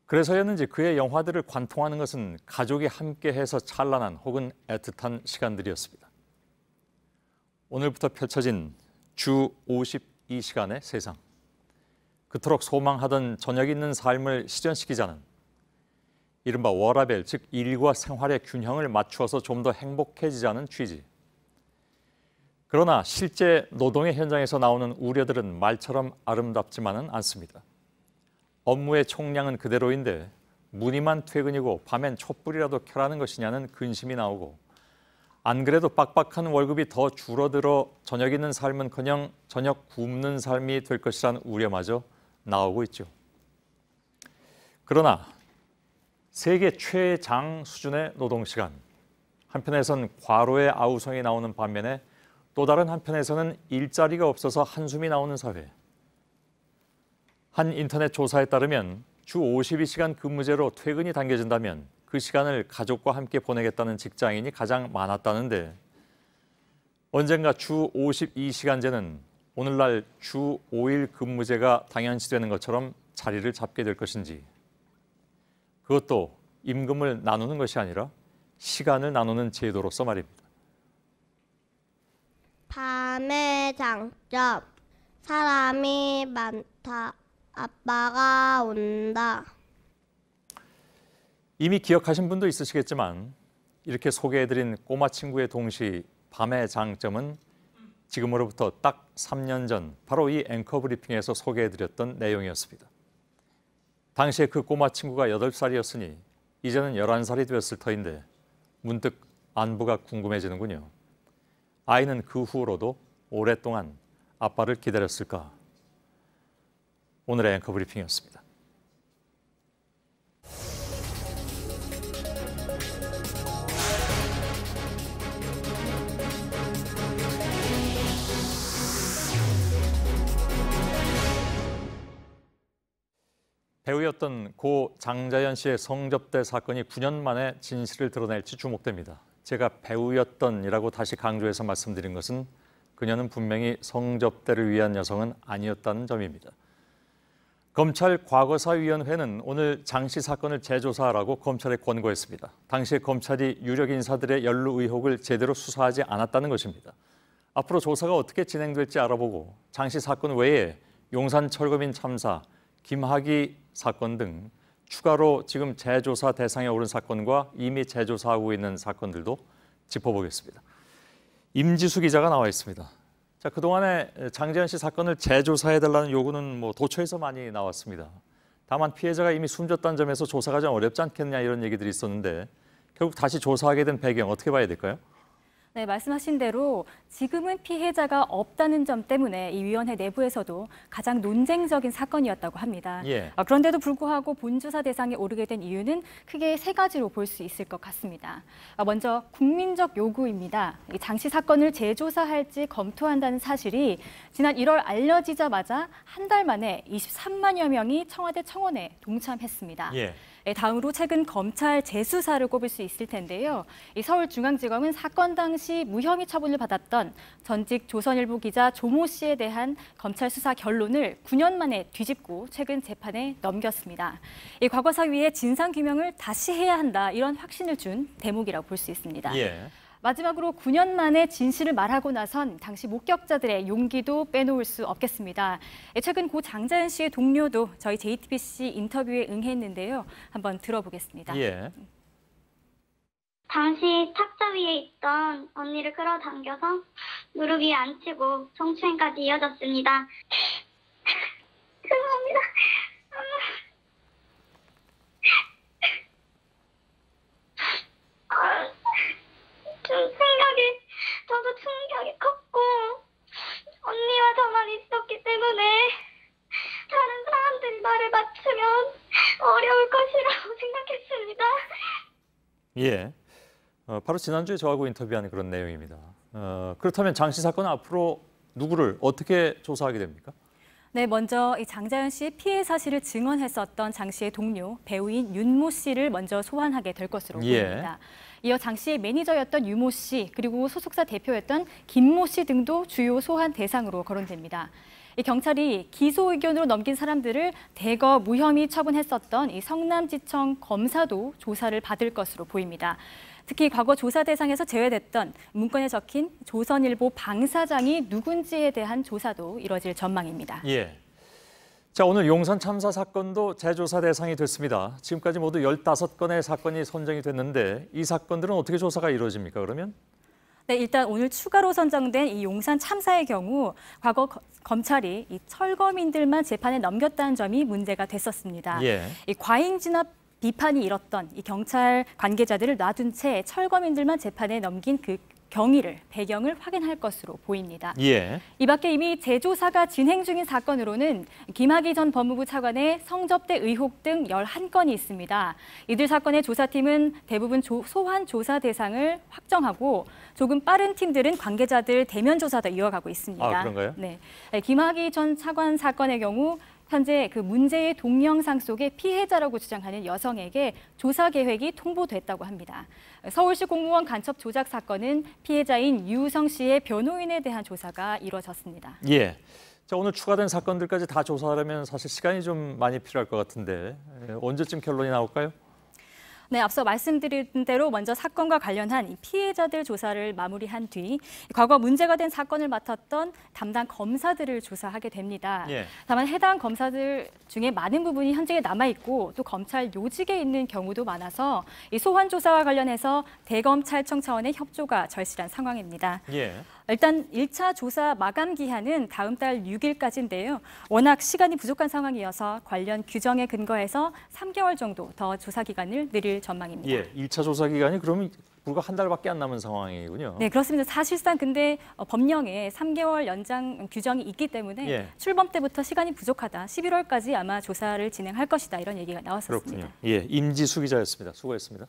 그래서였는지 그의 영화들을 관통하는 것은 가족이 함께해서 찬란한 혹은 애틋한 시간들이었습니다. 오늘부터 펼쳐진 주 52시간의 세상. 그토록 소망하던 저녁 있는 삶을 실현시키자는 이른바 워라밸, 즉 일과 생활의 균형을 맞추어서 좀 더 행복해지자는 취지. 그러나 실제 노동의 현장에서 나오는 우려들은 말처럼 아름답지만은 않습니다. 업무의 총량은 그대로인데 무늬만 퇴근이고 밤엔 촛불이라도 켜라는 것이냐는 근심이 나오고, 안 그래도 빡빡한 월급이 더 줄어들어 저녁 있는 삶은커녕 저녁 굶는 삶이 될 것이라는 우려마저 나오고 있죠. 그러나 세계 최장 수준의 노동시간, 한편에선 과로의 아우성이 나오는 반면에 또 다른 한편에서는 일자리가 없어서 한숨이 나오는 사회. 한 인터넷 조사에 따르면 주 52시간 근무제로 퇴근이 당겨진다면 그 시간을 가족과 함께 보내겠다는 직장인이 가장 많았다는데 언젠가 주 52시간제는 오늘날 주 5일 근무제가 당연시되는 것처럼 자리를 잡게 될 것인지 그것도 임금을 나누는 것이 아니라 시간을 나누는 제도로서 말입니다. 밤의 장점, 사람이 많다. 아빠가 온다. 이미 기억하신 분도 있으시겠지만 이렇게 소개해드린 꼬마 친구의 동시 밤의 장점은 지금으로부터 딱 3년 전 바로 이 앵커 브리핑에서 소개해드렸던 내용이었습니다. 당시에 그 꼬마 친구가 8살이었으니 이제는 11살이 되었을 터인데 문득 안부가 궁금해지는군요. 아이는 그 후로도 오랫동안 아빠를 기다렸을까? 오늘의 앵커 브리핑이었습니다. 배우였던 고 장자연 씨의 성접대 사건이 9년 만에 진실을 드러낼지 주목됩니다. 제가 배우였던이라고 다시 강조해서 말씀드린 것은 그녀는 분명히 성접대를 위한 여성은 아니었다는 점입니다. 검찰 과거사위원회는 오늘 장 씨 사건을 재조사하라고 검찰에 권고했습니다. 당시에 검찰이 유력 인사들의 연루 의혹을 제대로 수사하지 않았다는 것입니다. 앞으로 조사가 어떻게 진행될지 알아보고 장 씨 사건 외에 용산 철거민 참사, 김학의 사건 등 추가로 지금 재조사 대상에 오른 사건과 이미 재조사하고 있는 사건들도 짚어보겠습니다. 임지수 기자가 나와 있습니다. 자, 그동안에 장자연 씨 사건을 재조사해달라는 요구는 도처에서 많이 나왔습니다. 다만 피해자가 이미 숨졌다는 점에서 조사가 좀 어렵지 않겠냐 이런 얘기들이 있었는데 결국 다시 조사하게 된 배경 어떻게 봐야 될까요? 네, 말씀하신 대로 지금은 피해자가 없다는 점 때문에 이 위원회 내부에서도 가장 논쟁적인 사건이었다고 합니다. 예. 그런데도 불구하고 본조사 대상에 오르게 된 이유는 크게 3가지로 볼 수 있을 것 같습니다. 먼저 국민적 요구입니다. 장 씨 사건을 재조사할지 검토한다는 사실이 지난 1월 알려지자마자 한 달 만에 23만여 명이 청와대 청원에 동참했습니다. 예. 다음으로 최근 검찰 재수사를 꼽을 수 있을 텐데요. 이 서울중앙지검은 사건 당시 무혐의 처분을 받았던 전직 조선일보 기자 조모 씨에 대한 검찰 수사 결론을 9년 만에 뒤집고 최근 재판에 넘겼습니다. 이 과거사위의 진상규명을 다시 해야 한다 이런 확신을 준 대목이라고 볼 수 있습니다. 예. 마지막으로 9년 만에 진실을 말하고 나선 당시 목격자들의 용기도 빼놓을 수 없겠습니다. 최근 고 장자연 씨의 동료도 저희 JTBC 인터뷰에 응했는데요. 한번 들어보겠습니다. 예. 당시 탁자 위에 있던 언니를 끌어당겨서 무릎 위에 앉히고 성추행까지 이어졌습니다. 죄송합니다. 저도 충격이 컸고 언니와 저만 있었기 때문에 다른 사람들이 말을 맞추면 어려울 것이라고 생각했습니다. 예, 바로 지난주에 저하고 인터뷰한 그런 내용입니다. 그렇다면 장 씨 사건은 앞으로 누구를 어떻게 조사하게 됩니까? 네, 먼저 이 장자연 씨 피해 사실을 증언했었던 장 씨의 동료 배우인 윤모 씨를 먼저 소환하게 될 것으로 보입니다. 이어 장 씨의 매니저였던 유모 씨 그리고 소속사 대표였던 김모 씨 등도 주요 소환 대상으로 거론됩니다. 이 경찰이 기소 의견으로 넘긴 사람들을 대거 무혐의 처분했었던 이 성남지청 검사도 조사를 받을 것으로 보입니다. 특히 과거 조사 대상에서 제외됐던 문건에 적힌 조선일보 방 사장이 누군지에 대한 조사도 이뤄질 전망입니다. 예. 자, 오늘 용산 참사 사건도 재조사 대상이 됐습니다. 지금까지 모두 15건의 사건이 선정이 됐는데 이 사건들은 어떻게 조사가 이루어집니까, 그러면? 네, 일단 오늘 추가로 선정된 이 용산 참사의 경우 과거 검찰이 이 철거민들만 재판에 넘겼다는 점이 문제가 됐었습니다. 예. 이 과잉 진압 비판이 일었던 이 경찰 관계자들을 놔둔 채 철거민들만 재판에 넘긴 그 경위를, 배경을 확인할 것으로 보입니다. 예. 이 밖에 이미 재조사가 진행 중인 사건으로는 김학의 전 법무부 차관의 성접대 의혹 등 11건이 있습니다. 이들 사건의 조사팀은 대부분 소환 조사 대상을 확정하고 조금 빠른 팀들은 관계자들 대면 조사도 이어가고 있습니다. 아, 그런가요? 네. 김학의 전 차관 사건의 경우 현재 그 문제의 동영상 속의 피해자라고 주장하는 여성에게 조사 계획이 통보됐다고 합니다. 서울시 공무원 간첩 조작 사건은 피해자인 유성 씨의 변호인에 대한 조사가 이루어졌습니다. 예. 자, 오늘 추가된 사건들까지 다 조사하려면 사실 시간이 좀 많이 필요할 것 같은데 언제쯤 결론이 나올까요? 네, 앞서 말씀드린 대로 먼저 사건과 관련한 이 피해자들 조사를 마무리한 뒤 과거 문제가 된 사건을 맡았던 담당 검사들을 조사하게 됩니다. 예. 다만 해당 검사들 중에 많은 부분이 현직에 남아있고 또 검찰 요직에 있는 경우도 많아서 이 소환 조사와 관련해서 대검찰청 차원의 협조가 절실한 상황입니다. 예. 일단 1차 조사 마감 기한은 다음 달 6일까지인데요. 워낙 시간이 부족한 상황이어서 관련 규정에 근거해서 3개월 정도 더 조사 기간을 늘릴 전망입니다. 예, 1차 조사 기간이 그러면 불과 한 달밖에 안 남은 상황이군요. 네, 그렇습니다. 사실상 근데 법령에 3개월 연장 규정이 있기 때문에 예. 출범 때부터 시간이 부족하다. 11월까지 아마 조사를 진행할 것이다. 이런 얘기가 나왔었습니다. 그렇군요. 예, 임지수 기자였습니다. 수고했습니다.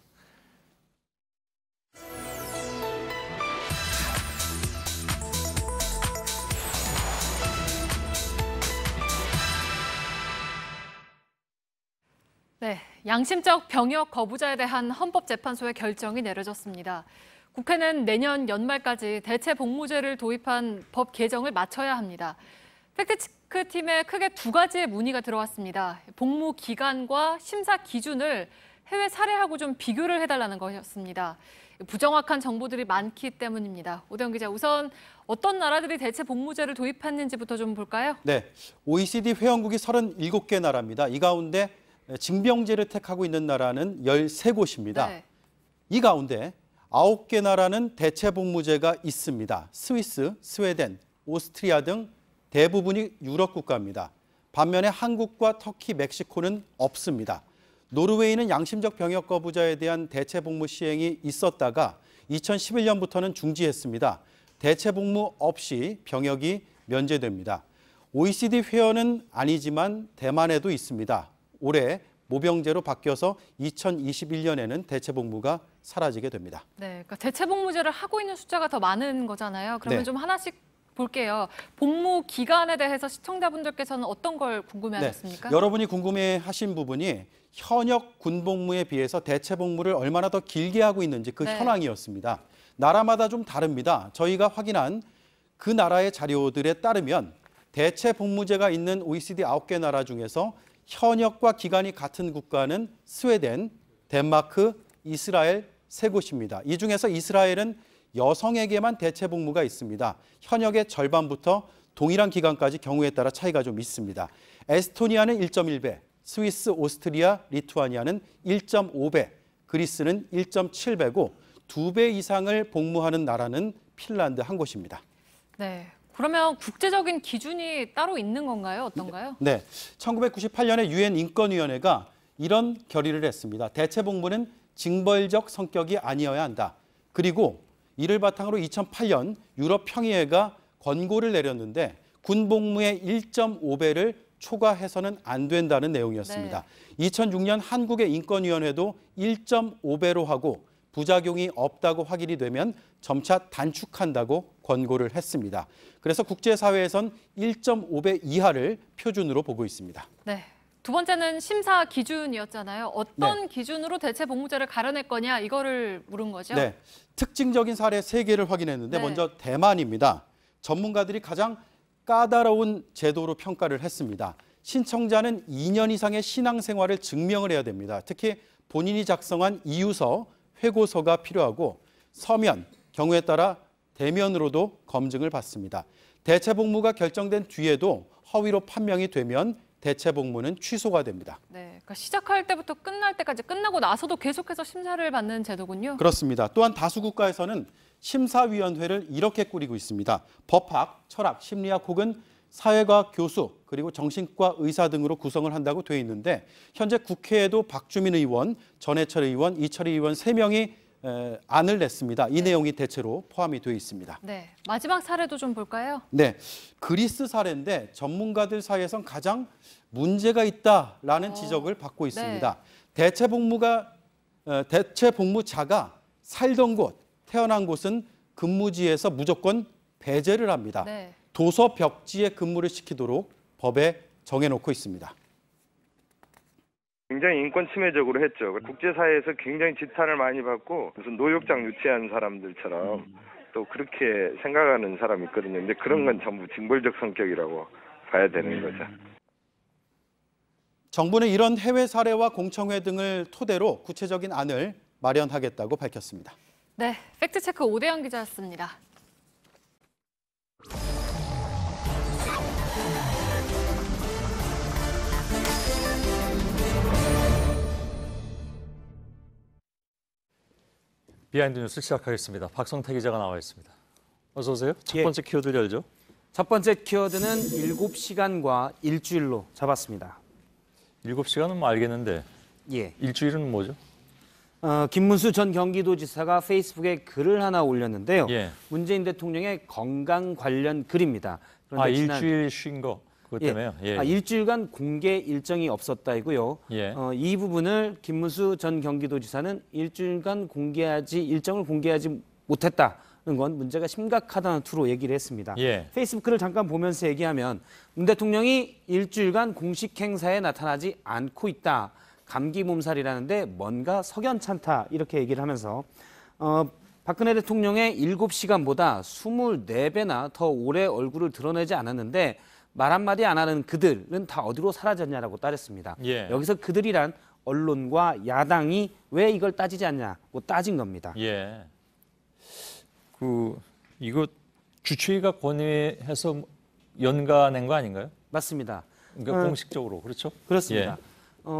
네, 양심적 병역 거부자에 대한 헌법재판소의 결정이 내려졌습니다. 국회는 내년 연말까지 대체 복무제를 도입한 법 개정을 마쳐야 합니다. 팩트체크팀에 크게 두 가지의 문의가 들어왔습니다. 복무 기간과 심사 기준을 해외 사례하고 좀 비교를 해달라는 것이었습니다. 부정확한 정보들이 많기 때문입니다. 오대영 기자, 우선 어떤 나라들이 대체 복무제를 도입했는지부터 좀 볼까요? 네, OECD 회원국이 37개 나라입니다. 이 가운데 징병제를 택하고 있는 나라는 13곳입니다. 네. 이 가운데 9개 나라는 대체 복무제가 있습니다. 스위스, 스웨덴, 오스트리아 등 대부분이 유럽 국가입니다. 반면에 한국과 터키, 멕시코는 없습니다. 노르웨이는 양심적 병역 거부자에 대한 대체 복무 시행이 있었다가 2011년부터는 중지했습니다. 대체 복무 없이 병역이 면제됩니다. OECD 회원은 아니지만 대만에도 있습니다. 올해 모병제로 바뀌어서 2021년에는 대체 복무가 사라지게 됩니다. 네, 그러니까 대체 복무제를 하고 있는 숫자가 더 많은 거잖아요. 그러면 네. 좀 하나씩 볼게요. 복무 기간에 대해서 시청자분들께서는 어떤 걸 궁금해하셨습니까? 네, 여러분이 궁금해하신 부분이 현역 군복무에 비해서 대체 복무를 얼마나 더 길게 하고 있는지 그 네. 현황이었습니다. 나라마다 좀 다릅니다. 저희가 확인한 그 나라의 자료들에 따르면 대체 복무제가 있는 OECD 9개 나라 중에서 현역과 기간이 같은 국가는 스웨덴, 덴마크, 이스라엘 3곳입니다. 이 중에서 이스라엘은 여성에게만 대체 복무가 있습니다. 현역의 절반부터 동일한 기간까지 경우에 따라 차이가 좀 있습니다. 에스토니아는 1.1배, 스위스, 오스트리아, 리투아니아는 1.5배, 그리스는 1.7배고 2배 이상을 복무하는 나라는 핀란드 한 곳입니다. 네. 그러면 국제적인 기준이 따로 있는 건가요? 어떤가요? 네, 1998년에 유엔 인권위원회가 이런 결의를 했습니다. 대체 복무는 징벌적 성격이 아니어야 한다. 그리고 이를 바탕으로 2008년 유럽 평의회가 권고를 내렸는데 군복무의 1.5배를 초과해서는 안 된다는 내용이었습니다. 네. 2006년 한국의 인권위원회도 1.5배로 하고 부작용이 없다고 확인이 되면 점차 단축한다고 권고를 했습니다. 그래서 국제사회에선 1.5배 이하를 표준으로 보고 있습니다. 네. 두 번째는 심사 기준이었잖아요. 어떤 네. 기준으로 대체 복무제를 가려낼 거냐 이거를 물은 거죠? 네. 특징적인 사례 3개를 확인했는데 네. 먼저 대만입니다. 전문가들이 가장 까다로운 제도로 평가를 했습니다. 신청자는 2년 이상의 신앙생활을 증명을 해야 됩니다. 특히 본인이 작성한 이유서, 회고서가 필요하고 서면, 경우에 따라 대면으로도 검증을 받습니다. 대체 복무가 결정된 뒤에도 허위로 판명이 되면 대체 복무는 취소가 됩니다. 네, 그러니까 시작할 때부터 끝날 때까지 끝나고 나서도 계속해서 심사를 받는 제도군요. 그렇습니다. 또한 다수 국가에서는 심사위원회를 이렇게 꾸리고 있습니다. 법학, 철학, 심리학 혹은 사회과학 교수 그리고 정신과 의사 등으로 구성을 한다고 되어 있는데 현재 국회에도 박주민 의원, 전해철 의원, 이철희 의원 3명이 안을 냈습니다. 이 내용이 대체로 포함이 되어 있습니다. 네, 마지막 사례도 좀 볼까요? 네, 그리스 사례인데 전문가들 사이에선 가장 문제가 있다라는 지적을 받고 있습니다. 네. 대체복무자가 살던 곳, 태어난 곳은 근무지에서 무조건 배제를 합니다. 네. 도서 벽지에 근무를 시키도록 법에 정해놓고 있습니다. 굉장히 인권 침해적으로 했죠. 국제사회에서 굉장히 지탄을 많이 받고 무슨 노역장 유치한 사람들처럼 또 그렇게 생각하는 사람이 있거든요. 근데 그런 건 전부 징벌적 성격이라고 봐야 되는 거죠. 정부는 이런 해외 사례와 공청회 등을 토대로 구체적인 안을 마련하겠다고 밝혔습니다. 네, 팩트체크 오대영 기자였습니다. 비하인드 뉴스 시작하겠습니다. 박성태 기자가 나와 있습니다. 어서 오세요. 첫 번째 키워드를 열죠. 첫 번째 키워드는 7시간과 일주일로 잡았습니다. 7시간은 뭐 알겠는데 일주일은 뭐죠? 김문수 전 경기도지사가 페이스북에 글을 하나 올렸는데요. 문재인 대통령의 건강 관련 글입니다. 그런데 일주일 쉰 거. 그것 때문에요? 일주일간 공개 일정이 없었다이고요. 이 부분을 김문수 전 경기도지사는 일주일간 일정을 공개하지 못했다는 건 문제가 심각하다는 투로 얘기를 했습니다. 페이스북 글을 잠깐 보면서 얘기하면 문 대통령이 일주일간 공식 행사에 나타나지 않고 있다. 감기 몸살이라는데 뭔가 석연찮다 이렇게 얘기를 하면서 박근혜 대통령의 7시간보다 24배나 더 오래 얼굴을 드러내지 않았는데 말 한마디 안 하는 그들은 다 어디로 사라졌냐라고 따졌습니다. 여기서 그들이란 언론과 야당이 왜 이걸 따지지 않냐고 따진 겁니다. 이거 주최위가 건의해서 연가낸 거 아닌가요? 맞습니다. 그러니까 공식적으로 그렇죠? 그렇습니다.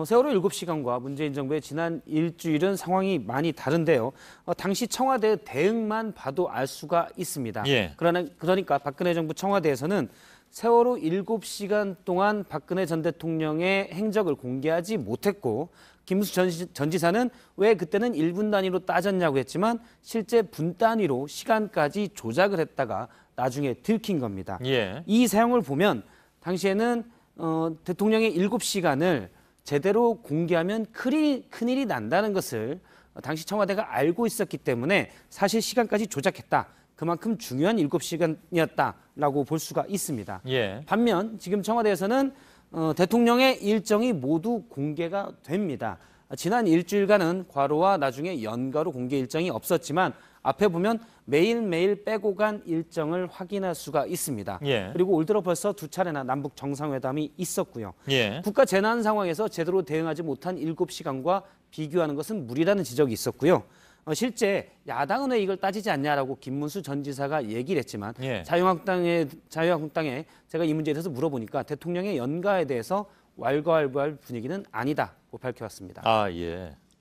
세월호 7시간과 문재인 정부의 지난 일주일은 상황이 많이 다른데요. 당시 청와대 대응만 봐도 알 수가 있습니다. 그러니까 박근혜 정부 청와대에서는 세월호 7시간 동안 박근혜 전 대통령의 행적을 공개하지 못했고 김문수 전 지사는 왜 그때는 1분 단위로 따졌냐고 했지만 실제 분 단위로 시간까지 조작을 했다가 나중에 들킨 겁니다. 이 사용을 보면 당시에는 대통령의 7시간을 제대로 공개하면 큰일이 난다는 것을 당시 청와대가 알고 있었기 때문에 사실 시간까지 조작했다. 그만큼 중요한 7시간이었다라고 볼 수가 있습니다. 반면 지금 청와대에서는 대통령의 일정이 모두 공개가 됩니다. 지난 일주일간은 과로와 나중에 연가로 공개 일정이 없었지만 앞에 보면 매일매일 빼고 간 일정을 확인할 수가 있습니다. 그리고 올 들어 벌써 2차례나 남북 정상회담이 있었고요. 국가 재난 상황에서 제대로 대응하지 못한 7시간과 비교하는 것은 무리라는 지적이 있었고요. 실제 야당은 왜 이걸 따지지 않냐라고 김문수 전 지사가 얘기를 했지만 자유한국당에 제가 이 문제에 대해서 물어보니까 대통령의 연가에 대해서 왈가왈부할 분위기는 아니다고 밝혀왔습니다.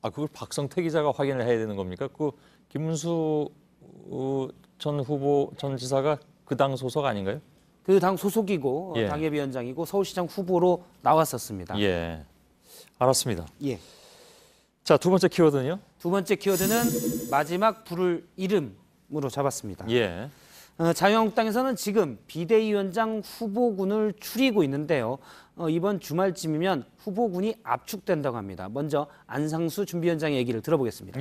그걸 박성태 기자가 확인을 해야 되는 겁니까? 그 김문수 전 후보 전 지사가 그 당 소속 아닌가요? 그 당 소속이고 당협위원장이고 서울시장 후보로 나왔었습니다. 알았습니다. 자, 두 번째 키워드는요? 두 번째 키워드는 마지막 부를 이름으로 잡았습니다. 자유한국당에서는 지금 비대위원장 후보군을 추리고 있는데요. 이번 주말쯤이면 후보군이 압축된다고 합니다. 먼저 안상수 준비위원장의 얘기를 들어보겠습니다.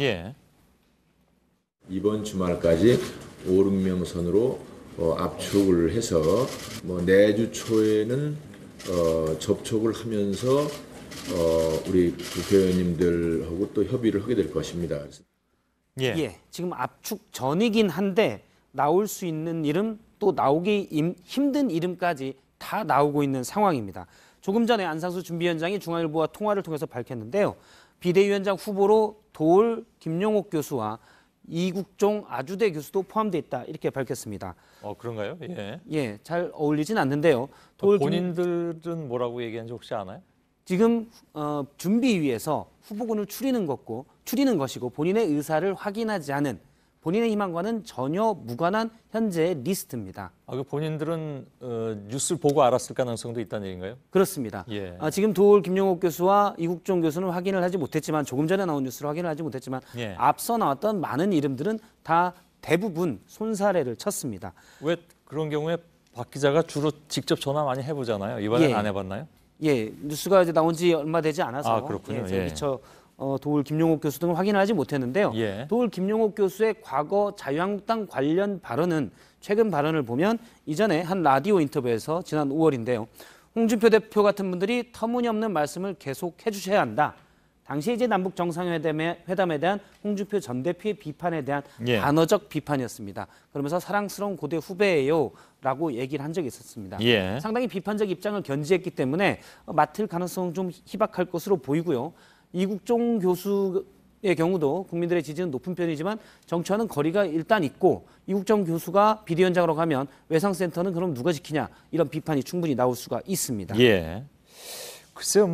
이번 주말까지 5, 6명 선으로 압축을 해서 내주 초에는 접촉을 하면서 우리 국회의원님들하고 또 협의를 하게 될 것입니다. 지금 압축 전이긴 한데 나올 수 있는 이름 또 나오기 힘든 이름까지 다 나오고 있는 상황입니다. 조금 전에 안상수 준비위원장이 중앙일보와 통화를 통해서 밝혔는데요. 비대위원장 후보로 도올 김용옥 교수와 이국종 아주대 교수도 포함되어 있다 이렇게 밝혔습니다. 그런가요? 잘 어울리진 않는데요. 본인들은 뭐라고 얘기한지 혹시 아나요? 지금 준비위에서 후보군을 추리는 것이고 본인의 의사를 확인하지 않은 본인의 희망과는 전혀 무관한 현재의 리스트입니다. 그 본인들은 뉴스를 보고 알았을 가능성도 있다는 얘기인가요? 그렇습니다. 예. 지금 도올 김용옥 교수와 이국종 교수는 확인을 하지 못했지만 조금 전에 나온 뉴스를 확인을 하지 못했지만 예. 앞서 나왔던 많은 이름들은 다 대부분 손사래를 쳤습니다. 왜 그런 경우에 박 기자가 주로 직접 전화 많이 해보잖아요. 이번엔 예. 안 해봤나요? 예, 뉴스가 이제 나온 지 얼마 되지 않아서 그렇군요. 예, 미처 도올 김용옥 교수 등을 확인을 하지 못했는데요. 예. 도올 김용옥 교수의 과거 자유한국당 관련 발언은 최근 발언을 보면 이전에 한 라디오 인터뷰에서 지난 5월인데요. 홍준표 대표 같은 분들이 터무니없는 말씀을 계속 해주셔야 한다. 당시 이제 남북 정상회담에 대한 홍준표 전 대표의 비판에 대한 예. 단어적 비판이었습니다. 그러면서 사랑스러운 고대 후배예요라고 얘기를 한 적이 있었습니다. 예. 상당히 비판적 입장을 견지했기 때문에 맡을 가능성은 좀 희박할 것으로 보이고요. 이국종 교수의 경우도 국민들의 지지는 높은 편이지만 정치와는 거리가 일단 있고 이국종 교수가 비대위원장으로 가면 외상센터는 그럼 누가 지키냐 이런 비판이 충분히 나올 수가 있습니다. 예. 글쎄요,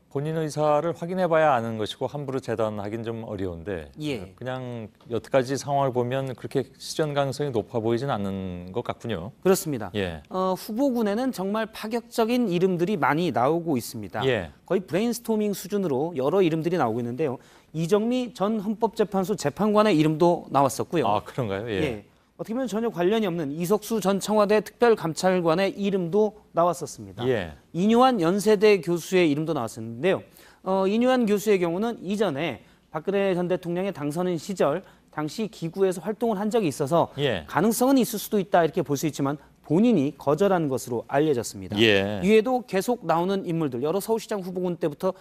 본인 의사를 확인해봐야 아는 것이고 함부로 재단하기는 좀 어려운데 예. 그냥 여태까지 상황을 보면 그렇게 실현 가능성이 높아 보이진 않는 것 같군요. 그렇습니다. 예. 후보군에는 정말 파격적인 이름들이 많이 나오고 있습니다. 예. 거의 브레인스토밍 수준으로 여러 이름들이 나오고 있는데요. 이정미 전 헌법재판소 재판관의 이름도 나왔었고요. 아, 그런가요? 예. 예. 어떻게 보면 전혀 관련이 없는 이석수 전 청와대 특별감찰관의 이름도 나왔었습니다. 예. 이뉴한 연세대 교수의 이름도 나왔었는데요. 이뉴한 교수의 경우는 이전에 박근혜 전 대통령의 당선인 시절 당시 기구에서 활동을 한 적이 있어서 예. 가능성은 있을 수도 있다 이렇게 볼 수 있지만 본인이 거절한 것으로 알려졌습니다. 예. 이외에도 계속 나오는 인물들, 여러 서울시장 후보군 때부터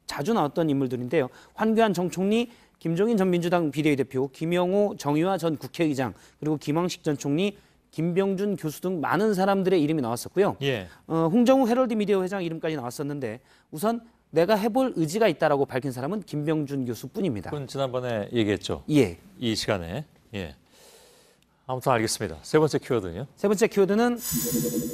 자주 나왔던 인물들인데요. 황교안 전 총리, 김종인 전 민주당 비대위 대표, 김영호 정의화 전 국회의장, 그리고 김황식 전 총리, 김병준 교수 등 많은 사람들의 이름이 나왔었고요. 예. 홍정우 헤럴드 미디어 회장 이름까지 나왔었는데 우선 내가 해볼 의지가 있다라고 밝힌 사람은 김병준 교수뿐입니다. 그건 지난번에 얘기했죠. 예. 이 시간에. 예. 아무튼 알겠습니다. 세 번째 키워드는요? 세 번째 키워드는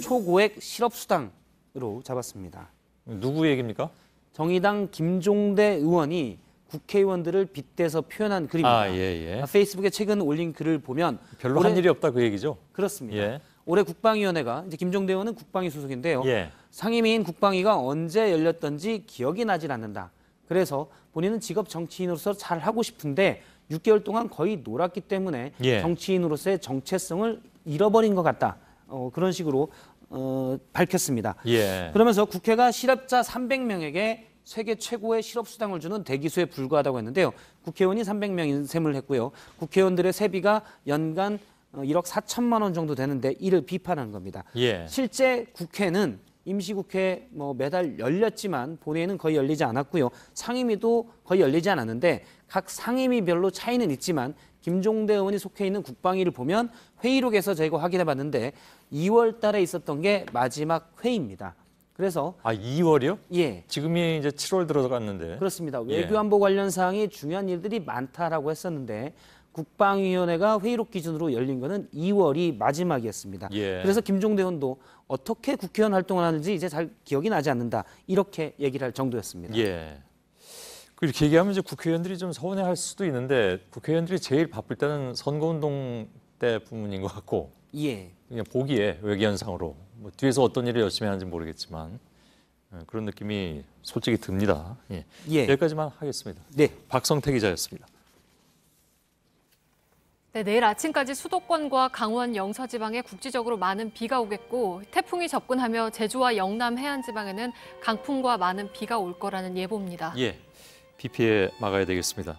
초고액 실업수당으로 잡았습니다. 누구 얘기입니까? 정의당 김종대 의원이 국회의원들을 빗대서 표현한 글입니다. 예. 페이스북에 최근 올린 글을 보면 별로 한 일이 없다 그 얘기죠? 그렇습니다. 예. 올해 국방위원회가 이제 김종대 의원은 국방위 소속인데요. 예. 상임위인 국방위가 언제 열렸던지 기억이 나질 않는다. 그래서 본인은 직업 정치인으로서 잘 하고 싶은데 6개월 동안 거의 놀았기 때문에 예. 정치인으로서의 정체성을 잃어버린 것 같다. 그런 식으로 밝혔습니다. 예. 그러면서 국회가 실업자 300명에게 세계 최고의 실업수당을 주는 대기수에 불과하다고 했는데요. 국회의원이 300명 인셈을 했고요. 국회의원들의 세비가 연간 1억 4천만 원 정도 되는데 이를 비판한 겁니다. 예. 실제 국회는 임시국회 매달 열렸지만 본회의는 거의 열리지 않았고요. 상임위도 거의 열리지 않았는데 각 상임위별로 차이는 있지만 김종대 의원이 속해 있는 국방위를 보면 회의록에서 저희가 확인해봤는데 2월 달에 있었던 게 마지막 회의입니다. 그래서 2월이요? 예. 지금이 이제 7월 들어갔는데. 그렇습니다. 예. 외교안보 관련 사항이 중요한 일들이 많다라고 했었는데 국방위원회가 회의록 기준으로 열린 거는 2월이 마지막이었습니다. 예. 그래서 김종대 의원도 어떻게 국회의원 활동을 하는지 이제 잘 기억이 나지 않는다. 이렇게 얘기를 할 정도였습니다. 예. 이렇게 얘기하면 이제 국회의원들이 좀 서운해할 수도 있는데 국회의원들이 제일 바쁠 때는 선거운동 때 부분인 것 같고. 예. 그냥 보기에 외교현상으로 뒤에서 어떤 일을 열심히 하는지 모르겠지만 그런 느낌이 솔직히 듭니다. 예. 여기까지만 하겠습니다. 네. 박성태 기자였습니다. 네, 내일 아침까지 수도권과 강원 영서지방에 국지적으로 많은 비가 오겠고 태풍이 접근하며 제주와 영남 해안지방에는 강풍과 많은 비가 올 거라는 예보입니다. 예, 비 피해 막아야 되겠습니다.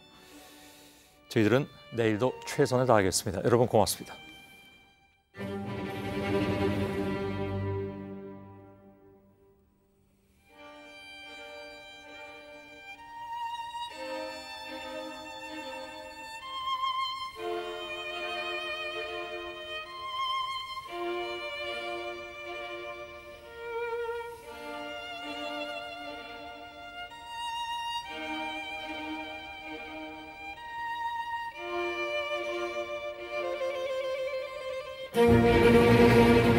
저희들은 내일도 최선을 다하겠습니다. 여러분 고맙습니다. Thank you.